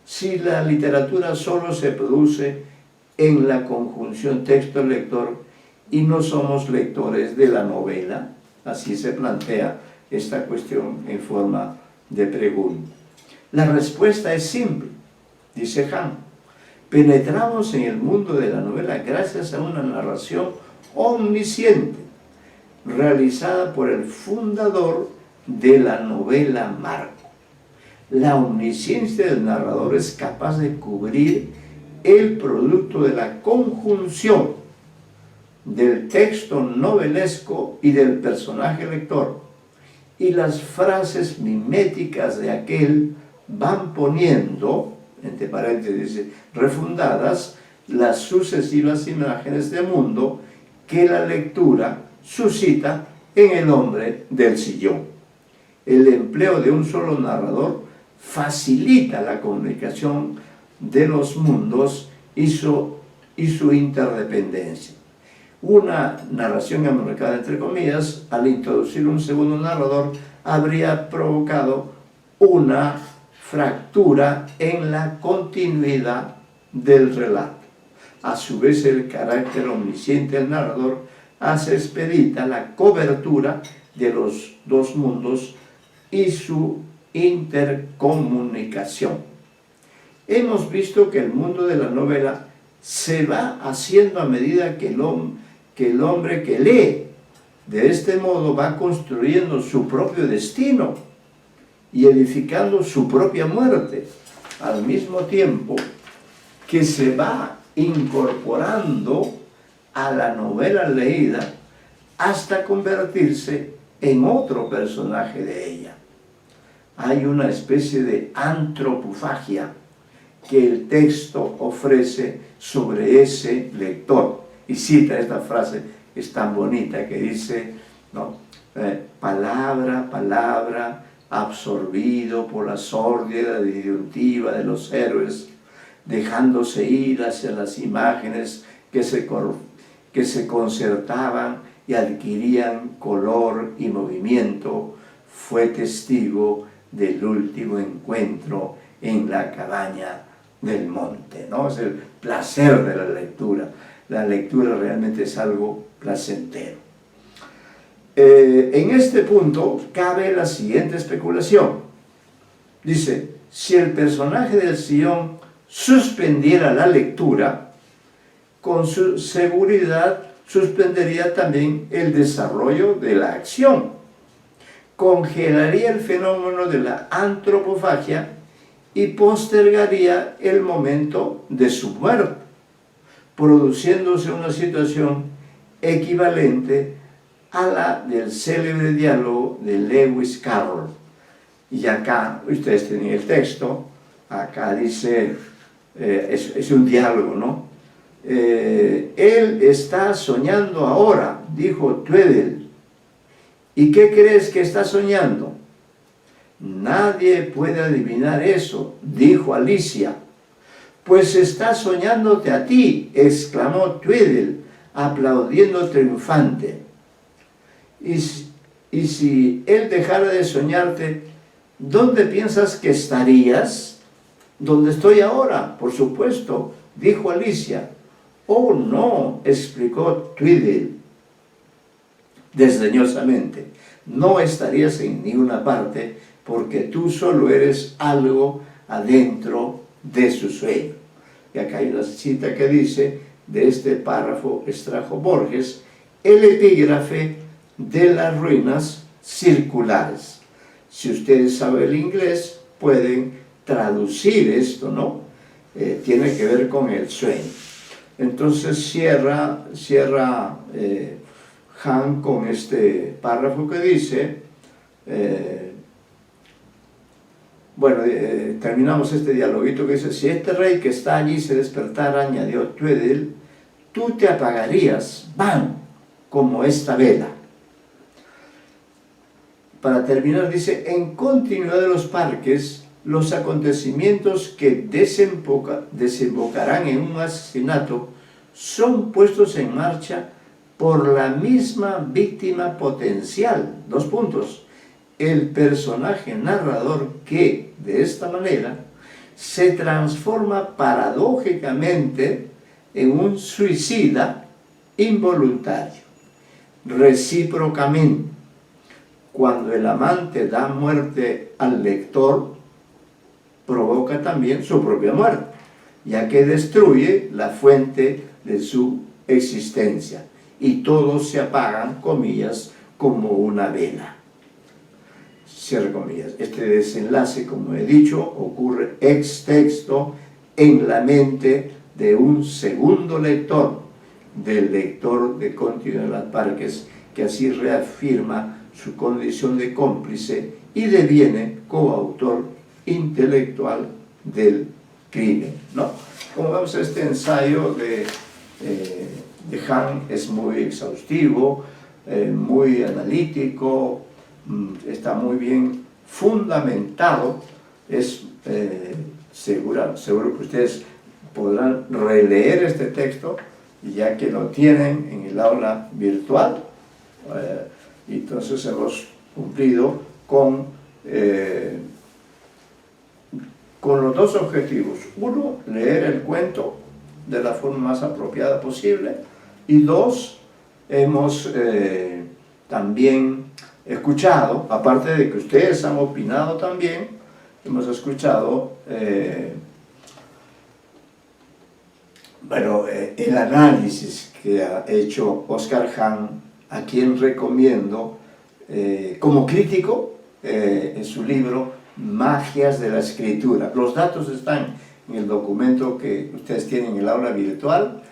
Si la literatura solo se produce en la conjunción texto-lector y no somos lectores de la novela, así se plantea esta cuestión en forma de pregunta. La respuesta es simple, dice Han. Penetramos en el mundo de la novela gracias a una narración omnisciente. realizada por el fundador de la novela marco. La omnisciencia del narrador es capaz de cubrir el producto de la conjunción del texto novelesco y del personaje lector, y las frases miméticas de aquel van poniendo, entre paréntesis, refundadas, las sucesivas imágenes de mundo que la lectura suscita en el hombre del sillón. El empleo de un solo narrador facilita la comunicación de los mundos y su interdependencia. Una narración enmarcada entre comillas, al introducir un segundo narrador, habría provocado una fractura en la continuidad del relato. A su vez, el carácter omnisciente del narrador hace expedita la cobertura de los dos mundos y su intercomunicación. Hemos visto que el mundo de la novela se va haciendo a medida que el hombre que lee. De este modo va construyendo su propio destino y edificando su propia muerte, al mismo tiempo que se va incorporando a la novela leída hasta convertirse en otro personaje de ella. Hay una especie de antropofagia que el texto ofrece sobre ese lector. Y cita esta frase, es tan bonita, que dice, ¿no? Palabra, palabra, absorbido por la sórdida disyuntiva de los héroes, dejándose ir hacia las imágenes que se concertaban y adquirían color y movimiento, fue testigo del último encuentro en la cabaña del monte, ¿no? Es el placer de la lectura. La lectura realmente es algo placentero. En este punto cabe la siguiente especulación. Dice, si el personaje del sillón suspendiera la lectura, con su seguridad suspendería también el desarrollo de la acción. Congelaría el fenómeno de la antropofagia y postergaría el momento de su muerte, produciéndose una situación equivalente a la del célebre diálogo de Lewis Carroll. Y acá, ustedes tienen el texto, acá dice, es un diálogo, ¿no? Él está soñando ahora, dijo Tweedle. ¿Y qué crees que está soñando? Nadie puede adivinar eso, dijo Alicia. Pues está soñándote a ti, exclamó Tweedle, aplaudiendo triunfante. Y si él dejara de soñarte, ¿dónde piensas que estarías? ¿Dónde estoy ahora? Por supuesto, dijo Alicia. Oh, no, explicó Tweedle desdeñosamente. No estarías en ninguna parte porque tú solo eres algo adentro de su sueño. Y acá hay una cita que dice, de este párrafo extrajo Borges, el epígrafe de las ruinas circulares. Si ustedes saben el inglés, pueden traducir esto, ¿no? Tiene que ver con el sueño. Entonces cierra Han con este párrafo que dice, terminamos este dialoguito que dice, si este rey que está allí se despertara, añadió Tweedle, tú te apagarías, ¡bam!, como esta vela. Para terminar dice, en continuidad de los parques, los acontecimientos que desembocarán en un asesinato son puestos en marcha por la misma víctima potencial. Dos puntos. El personaje narrador que, de esta manera, se transforma paradójicamente en un suicida involuntario. Recíprocamente, cuando el amante da muerte al lector, provoca también su propia muerte, ya que destruye la fuente de su existencia y todos se apagan, comillas, como una vela. Cierre comillas. Este desenlace, como he dicho, ocurre ex texto en la mente de un segundo lector, del lector de Continuidad Parques, que así reafirma su condición de cómplice y deviene coautor intelectual del crimen, ¿no? Como vemos, este ensayo de Han es muy exhaustivo, muy analítico, está muy bien fundamentado. Es seguro que ustedes podrán releer este texto, ya que lo tienen en el aula virtual. Entonces hemos cumplido con los dos objetivos. Uno, leer el cuento de la forma más apropiada posible, y dos, hemos también escuchado, aparte de que ustedes han opinado también, hemos escuchado el análisis que ha hecho Oscar Hahn, a quien recomiendo como crítico en su libro Magias de la Escritura. Los datos están en el documento que ustedes tienen en el aula virtual,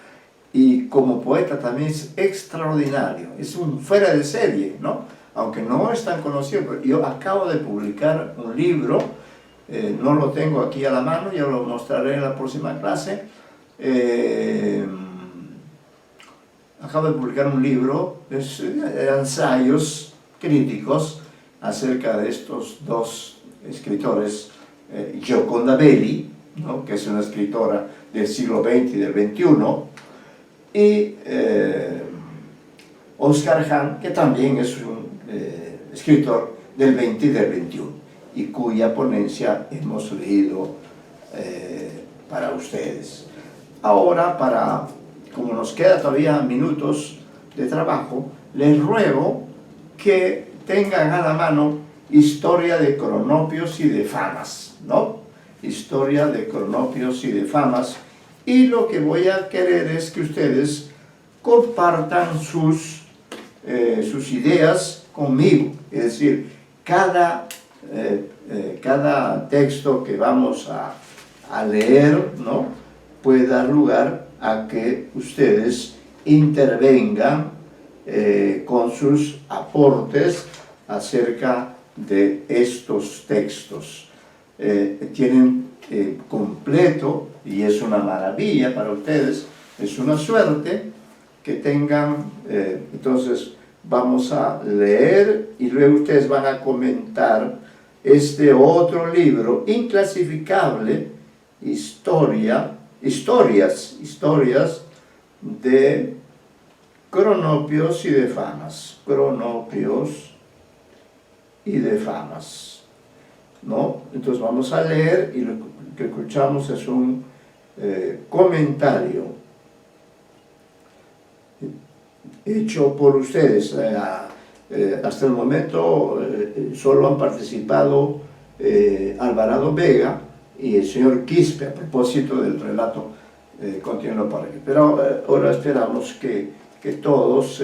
y como poeta también es extraordinario, es un fuera de serie, ¿no? Aunque no es tan conocido, pero yo acabo de publicar un libro, no lo tengo aquí a la mano, ya lo mostraré en la próxima clase. Acabo de publicar un libro de ensayos críticos acerca de estos dos escritores, Gioconda Belli, ¿no?, que es una escritora del siglo XX y del XXI, y Oscar Hahn, que también es un escritor del XX y del XXI, y cuya ponencia hemos leído para ustedes. Ahora, como nos queda todavía minutos de trabajo, les ruego que tengan a la mano Historia de Cronopios y de Famas, ¿no? Historia de Cronopios y de Famas. Y lo que voy a querer es que ustedes compartan sus ideas conmigo. Es decir, cada texto que vamos a leer, ¿no?, puede dar lugar a que ustedes intervengan con sus aportes acerca de estos textos. Tienen completo, y es una maravilla para ustedes, es una suerte que tengan. Entonces vamos a leer y luego ustedes van a comentar este otro libro inclasificable, historias de Cronopios y de Famas. Cronopios y de Famas, ¿no? Entonces vamos a leer, y lo que escuchamos es un comentario hecho por ustedes. Hasta el momento solo han participado Alvarado Vega y el señor Quispe, a propósito del relato Continuidad Parques. Pero ahora esperamos que todos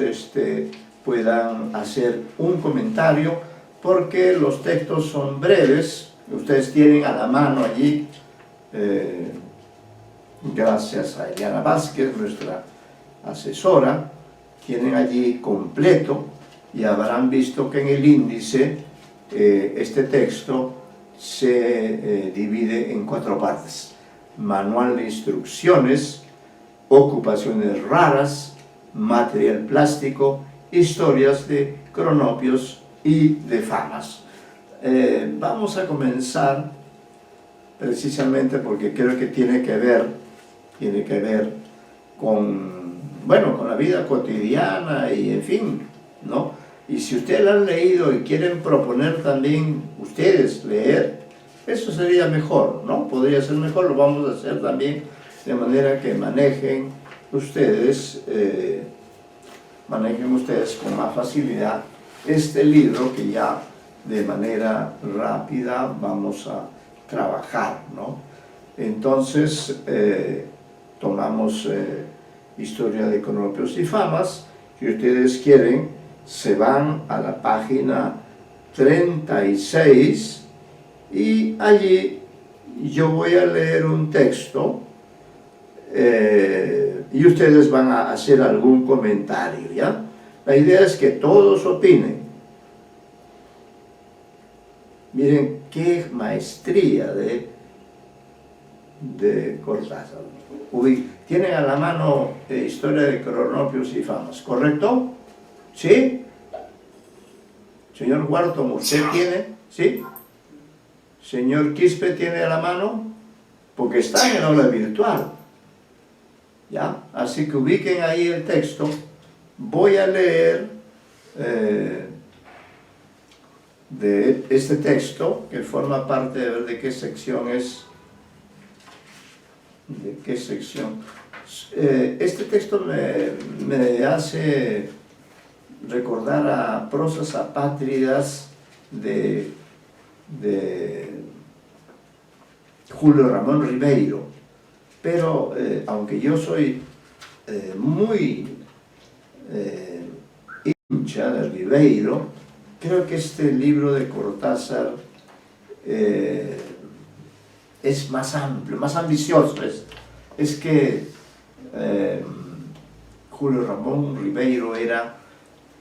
puedan hacer un comentario, porque los textos son breves. Ustedes tienen a la mano allí, gracias a Eliana Vázquez, nuestra asesora, tienen allí completo, y habrán visto que en el índice este texto se divide en 4 partes: manual de instrucciones, ocupaciones raras, material plástico, historias de cronopios y de famas. Vamos a comenzar precisamente porque creo que tiene que ver con la vida cotidiana y en fin, ¿no? Y si ustedes la han leído y quieren proponer también ustedes leer, eso sería mejor, ¿no? Podría ser mejor, lo vamos a hacer también de manera que manejen ustedes con más facilidad este libro que ya de manera rápida vamos a trabajar, ¿no? Entonces, tomamos Historia de Cronopios y Famas. Si ustedes quieren, se van a la página 36 y allí yo voy a leer un texto y ustedes van a hacer algún comentario, ¿ya? La idea es que todos opinen. Miren qué maestría de Cortázar. Tienen a la mano Historia de Cronopios y Famas, ¿correcto? ¿Sí? Señor Wharton, ¿usted tiene? ¿Sí? Señor Quispe, ¿tiene a la mano? Porque está en el aula virtual. ¿Ya? Así que ubiquen ahí el texto. Voy a leer de este texto, que forma parte de ver de qué sección es. ¿De qué sección? Este texto me hace recordar a prosas apátridas de Julio Ramón Ribeiro, pero aunque yo soy muy hincha de Ribeiro, creo que este libro de Cortázar es más amplio, más ambicioso. Es que Julio Ramón Ribeiro era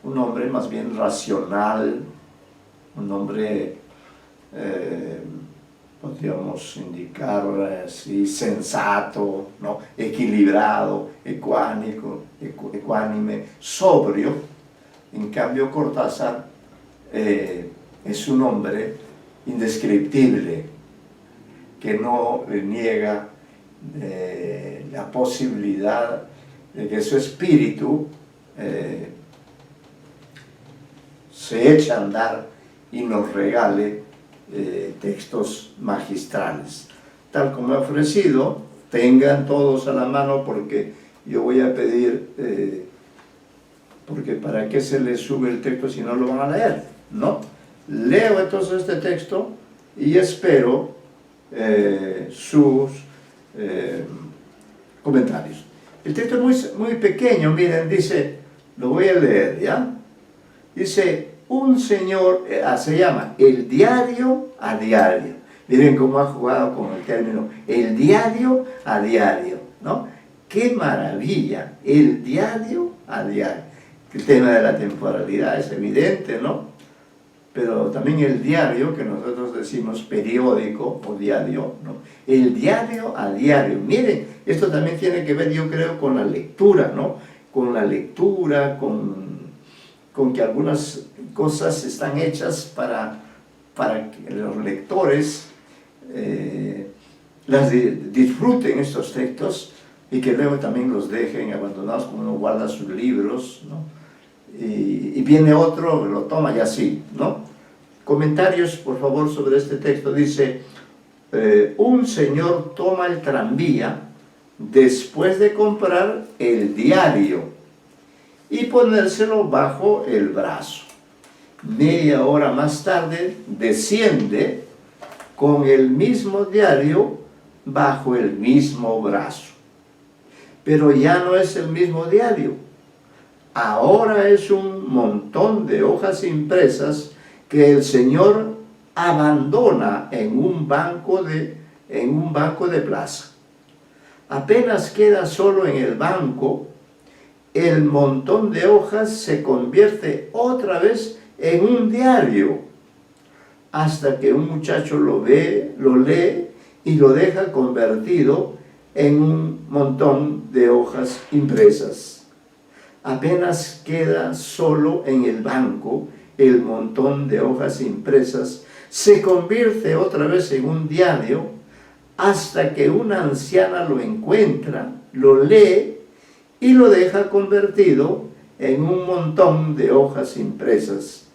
un hombre más bien racional, un hombre, podríamos indicar así, sensato, ¿no? Equilibrado, ecuánime, sobrio. En cambio, Cortázar es un hombre indescriptible, que no le niega la posibilidad de que su espíritu se eche a andar y nos regale textos magistrales. Tal como he ofrecido, tengan todos a la mano, porque yo voy a pedir, porque ¿para qué se les sube el texto si no lo van a leer? ¿No? Leo entonces este texto y espero sus comentarios. El texto es muy pequeño, miren, dice, lo voy a leer, ¿ya? Dice, un señor, se llama El diario a diario. Miren cómo ha jugado con el término, el diario a diario, ¿no? ¡Qué maravilla! El diario a diario. El tema de la temporalidad es evidente, ¿no? Pero también el diario, que nosotros decimos periódico o diario, ¿no? El diario a diario. Miren, esto también tiene que ver, yo creo, con la lectura, ¿no? Con la lectura, con que algunas cosas están hechas para que los lectores disfruten estos textos y que luego también los dejen abandonados, como uno guarda sus libros, ¿no? Y viene otro, lo toma y así, ¿no? Comentarios, por favor, sobre este texto. Dice, un señor toma el tranvía después de comprar el diario y ponérselo bajo el brazo. Media hora más tarde desciende con el mismo diario bajo el mismo brazo. Pero ya no es el mismo diario. Ahora es un montón de hojas impresas que el señor abandona en un banco de plaza. Apenas queda solo en el banco, el montón de hojas se convierte otra vez en un diario, hasta que un muchacho lo ve, lo lee y lo deja convertido en un montón de hojas impresas. Apenas queda solo en el banco, el montón de hojas impresas se convierte otra vez en un diario, hasta que una anciana lo encuentra, lo lee y lo deja convertido en un montón de hojas impresas.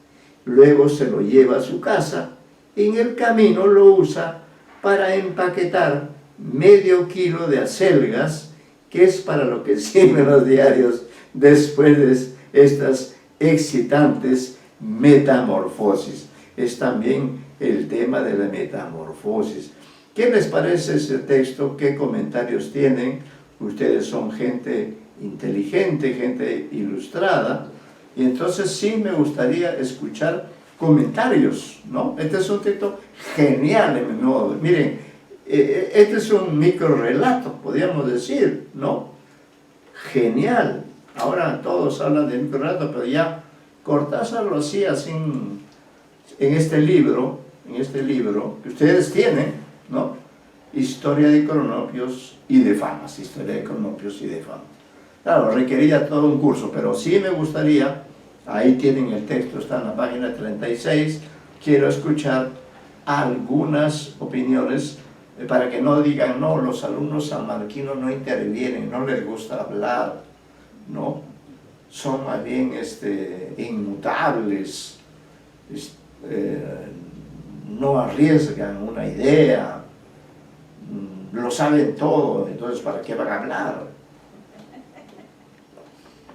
Luego se lo lleva a su casa y en el camino lo usa para empaquetar medio kilo de acelgas, que es para lo que sirven los diarios después de estas excitantes metamorfosis. Es también el tema de la metamorfosis. ¿Qué les parece ese texto? ¿Qué comentarios tienen? Ustedes son gente inteligente, gente ilustrada. Y entonces sí me gustaría escuchar comentarios, ¿no? Este es un texto genial en mi modo. Miren, este es un micro relato, podríamos decir, ¿no? Genial. Ahora todos hablan de micro relato, pero ya Cortázar lo hacía sin, en este libro que ustedes tienen, ¿no? Historia de cronopios y de famas, historia de cronopios y de famas. Claro, requería todo un curso, pero sí me gustaría, ahí tienen el texto, está en la página 36, quiero escuchar algunas opiniones para que no digan, no, los alumnos sanmarquinos no intervienen, no les gusta hablar, ¿no? Son más bien inmutables, no arriesgan una idea, lo saben todo, entonces ¿para qué van a hablar?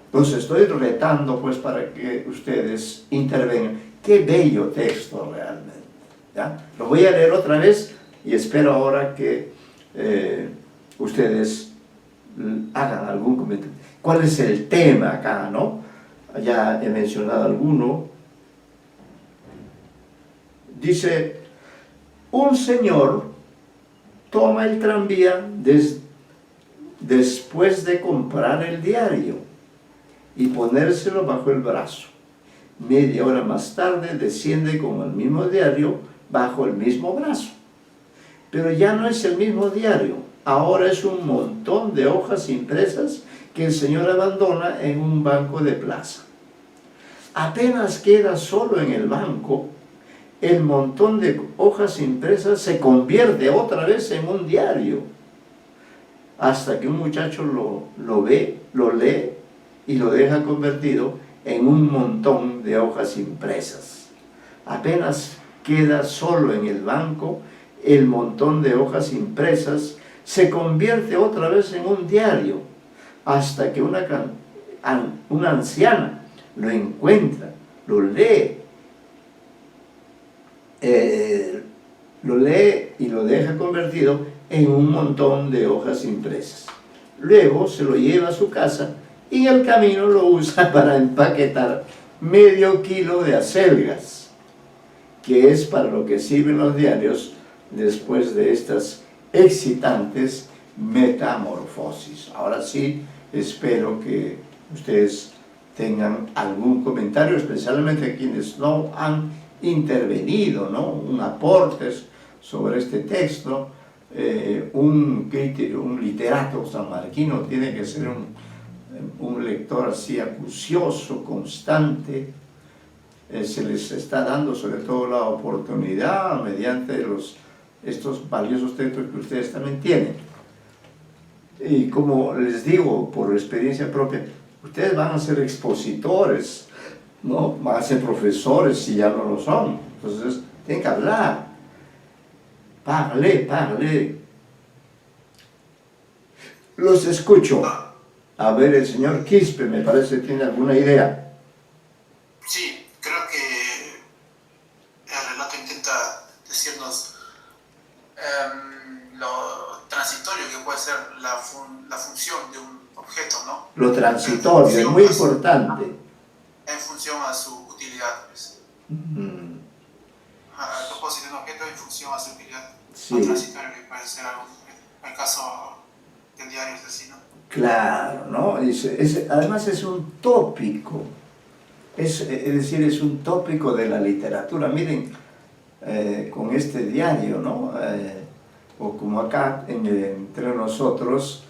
Entonces estoy retando pues para que ustedes intervengan. Qué bello texto realmente, ¿ya? Lo voy a leer otra vez y espero ahora que ustedes hagan algún comentario. ¿Cuál es el tema acá, no? Ya he mencionado alguno. Dice, un señor toma el tranvía después de comprar el diario y ponérselo bajo el brazo. Media hora más tarde desciende con el mismo diario bajo el mismo brazo. Pero ya no es el mismo diario, ahora es un montón de hojas impresas que el señor abandona en un banco de plaza. Apenas queda solo en el banco, el montón de hojas impresas se convierte otra vez en un diario, hasta que un muchacho lo ve, lo lee y lo deja convertido en un montón de hojas impresas. Apenas queda solo en el banco, el montón de hojas impresas se convierte otra vez en un diario, hasta que una anciana lo encuentra, lo lee y lo deja convertido en un montón de hojas impresas. Luego se lo lleva a su casa y en el camino lo usa para empaquetar medio kilo de acelgas, que es para lo que sirven los diarios después de estas excitantes metamorfosis. Ahora sí, espero que ustedes tengan algún comentario, especialmente quienes no han intervenido, ¿no? Un aporte sobre este texto. Un literato sanmarquino tiene que ser un lector así acucioso, constante. Se les está dando sobre todo la oportunidad mediante estos valiosos textos que ustedes también tienen. Y como les digo, por experiencia propia, ustedes van a ser expositores, ¿no? Van a ser profesores si ya no lo son. Entonces, tienen que hablar. Parle. Los escucho. A ver, el señor Quispe, me parece que tiene alguna idea. Sí, creo que el relato intenta decirnos lo transitorio que puede ser la función de un objeto, ¿no? Lo transitorio es muy importante. En función a su utilidad, pues. A propósito de un objeto en función a su utilidad. Sí. Lo transitorio que puede ser algo, en el caso del diario es así, ¿no? Claro, ¿no? Además es un tópico, es decir, es un tópico de la literatura. Miren, con este diario, ¿no? O como acá entre nosotros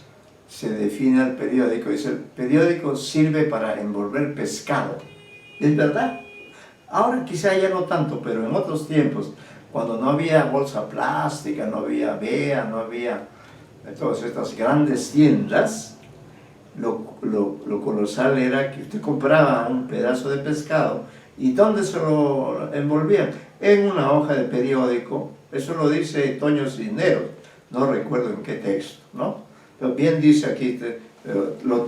se define el periódico, dice, el periódico sirve para envolver pescado. ¿Es verdad? Ahora quizá ya no tanto, pero en otros tiempos, cuando no había bolsa plástica, no había vea, no había todas estas grandes tiendas, lo colosal era que usted compraba un pedazo de pescado y ¿dónde se lo envolvían? En una hoja de periódico. Eso lo dice Toño Cisneros, no recuerdo en qué texto, ¿no? Pero bien dice aquí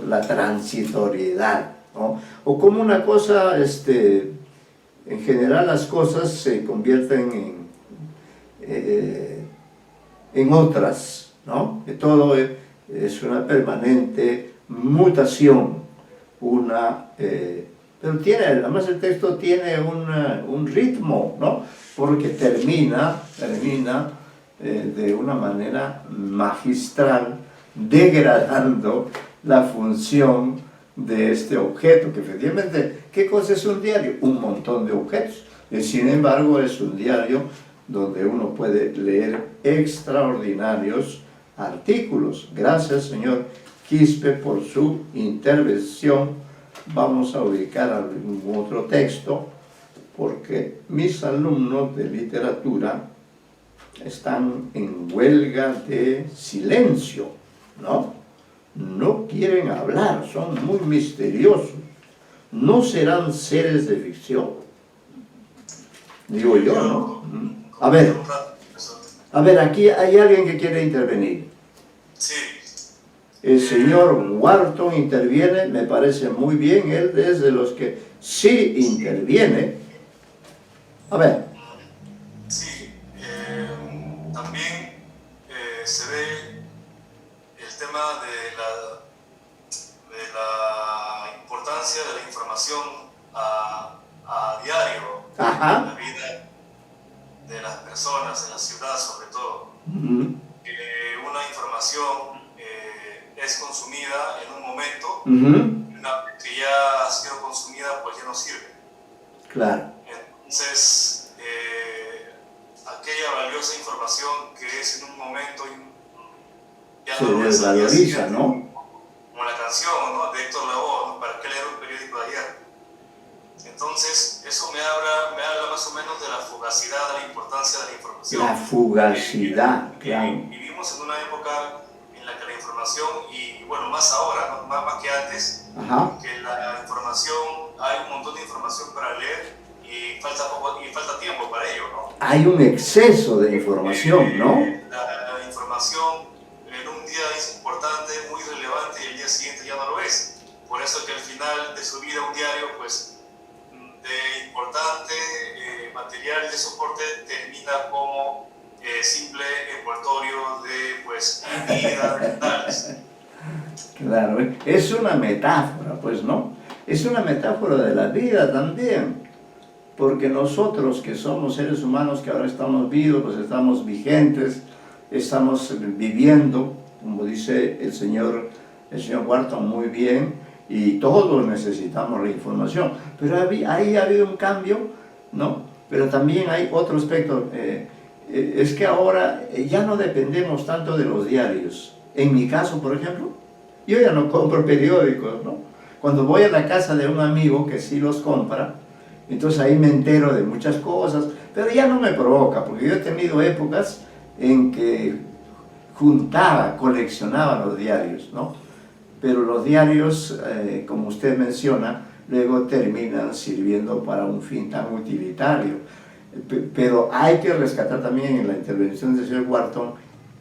la transitoriedad, ¿no? O como una cosa, en general las cosas se convierten en otras, ¿no? Que todo es una permanente mutación, una pero además el texto tiene un ritmo, ¿no? Porque termina de una manera magistral, degradando la función de este objeto, que efectivamente, ¿qué cosa es un diario? Un montón de objetos. Y sin embargo, es un diario donde uno puede leer extraordinarios artículos. Gracias, señor Quispe, por su intervención. Vamos a ubicar algún otro texto, porque mis alumnos de literatura están en huelga de silencio, ¿no? No quieren hablar, son muy misteriosos. ¿No serán seres de ficción? Digo yo, ¿no? A ver, aquí hay alguien que quiere intervenir. Sí. El señor Wharton interviene, me parece muy bien, él es de los que sí interviene. A ver. Sí, también se ve el tema de la importancia de la información a diario, Ajá. en la vida de las personas, en la ciudad sobre todo. Una información es consumida en un momento, una vez que ya ha sido consumida, pues ya no sirve. Claro. Entonces, aquella valiosa información que es en un momento ya Se no es desvaloriza, ¿no? Como la canción, ¿no?, de Héctor Lavoe, ¿no? ¿Para qué leer un periódico de ayer? Entonces, eso me habla más o menos de la fugacidad, de la importancia de la información. La fugacidad, claro. Vivimos en una época en la que la información, y bueno, más ahora, ¿no?, más que antes, Ajá. que la información, hay un montón de información para leer y falta tiempo para ello, ¿no? Hay un exceso de información, ¿no? La información en un día es importante, muy relevante, y el día siguiente ya no lo es. Por eso que al final de su vida un diario, pues, de importante material de soporte termina como simple envoltorio de, pues, vida de tales. Claro, es una metáfora, pues, ¿no? Es una metáfora de la vida también, porque nosotros que somos seres humanos, que ahora estamos vivos, pues estamos vigentes, estamos viviendo, como dice el señor Wharton muy bien, y todos necesitamos la información, pero ahí ha habido un cambio, ¿no? Pero también hay otro aspecto, es que ahora ya no dependemos tanto de los diarios. En mi caso, por ejemplo, yo ya no compro periódicos, ¿no? Cuando voy a la casa de un amigo que sí los compra, entonces ahí me entero de muchas cosas, pero ya no me provoca, porque yo he tenido épocas en que coleccionaba los diarios, ¿no? Pero los diarios, como usted menciona, luego terminan sirviendo para un fin tan utilitario. Pero hay que rescatar también en la intervención del señor Wharton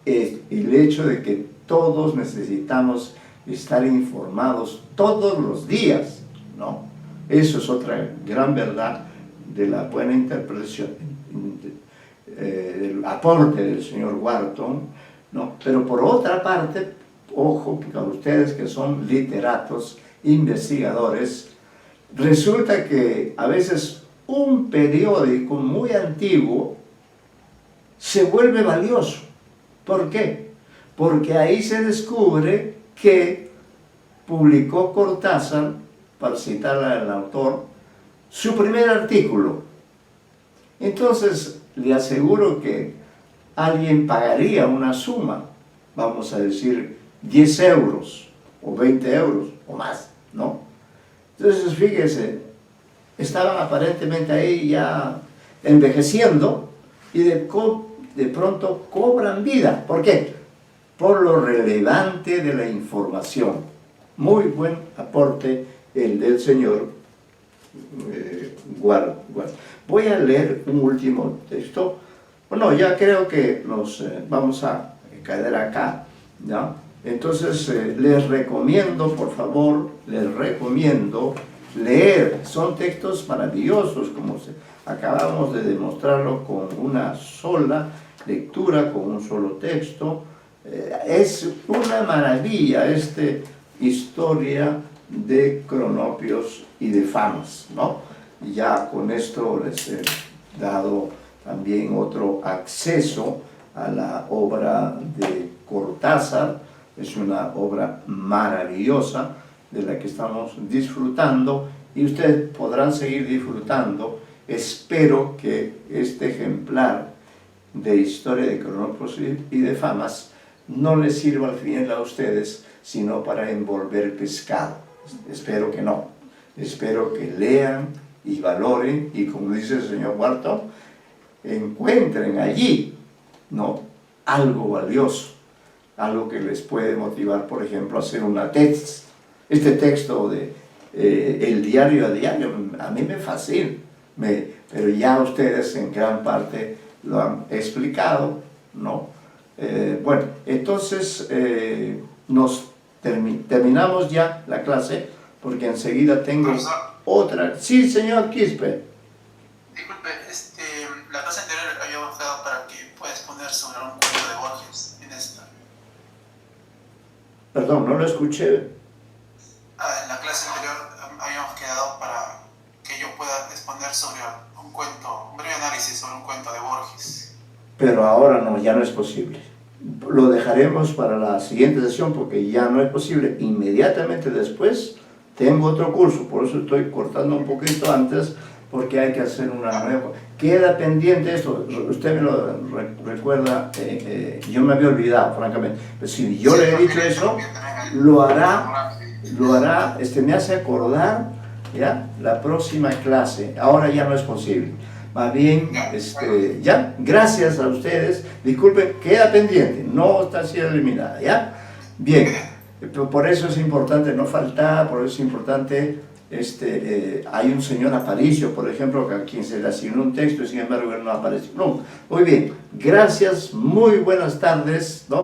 el hecho de que todos necesitamos estar informados todos los días, ¿no? Eso es otra gran verdad de la buena interpretación, del aporte del señor Wharton, ¿no? Pero por otra parte, ojo, que con ustedes que son literatos, investigadores, resulta que a veces un periódico muy antiguo se vuelve valioso. ¿Por qué? Porque ahí se descubre que publicó Cortázar, para citar al autor, su primer artículo. Entonces, le aseguro que alguien pagaría una suma, vamos a decir 10 euros o 20 euros o más, ¿no? Entonces, fíjese, estaban aparentemente ahí ya envejeciendo y de pronto cobran vida. ¿Por qué? Por lo relevante de la información. Muy buen aporte el del señor Wharton. Voy a leer un último texto. Bueno, ya creo que nos vamos a caer acá, ¿no? Entonces, les recomiendo, por favor, les recomiendo leer. Son textos maravillosos, como acabamos de demostrarlo con una sola lectura, con un solo texto. Es una maravilla esta historia de cronopios y de famas, ¿no? Y ya con esto les he dado también otro acceso a la obra de Cortázar. Es una obra maravillosa de la que estamos disfrutando y ustedes podrán seguir disfrutando. Espero que este ejemplar de Historia de Cronopios y de Famas no les sirva al final a ustedes, sino para envolver pescado. Espero que no. Espero que lean y valoren y, como dice el señor Huarto, encuentren allí, ¿no?, algo valioso, algo que les puede motivar, por ejemplo, a hacer una tesis. Este texto de El diario a diario, a mí me fascina, pero ya ustedes en gran parte lo han explicado, ¿no? Bueno, entonces terminamos ya la clase, porque enseguida tengo Profesor. otra. Sí, señor Quispe. Disculpe, la clase anterior habíamos quedado para que pueda exponer sobre un cuento de Borges en esta. Perdón, no lo escuché. En la clase anterior habíamos quedado para que yo pueda exponer sobre un cuento, un breve análisis sobre un cuento de Borges. Pero ahora no, ya no es posible. Lo dejaremos para la siguiente sesión porque ya no es posible. Inmediatamente después tengo otro curso, por eso estoy cortando un poquito antes, porque hay que hacer una nueva. Queda pendiente esto, usted me lo recuerda, yo me había olvidado, francamente. Pero si yo le he dicho eso, lo hará, me hace acordar, ¿ya?, la próxima clase. Ahora ya no es posible. Más bien, ya, gracias a ustedes. Disculpen, queda pendiente, no está siendo eliminada, ¿ya? Bien, por eso es importante no faltar, por eso es importante, hay un señor Aparicio, por ejemplo, a quien se le asignó un texto y sin embargo él no apareció. No, muy bien, gracias, muy buenas tardes, ¿no?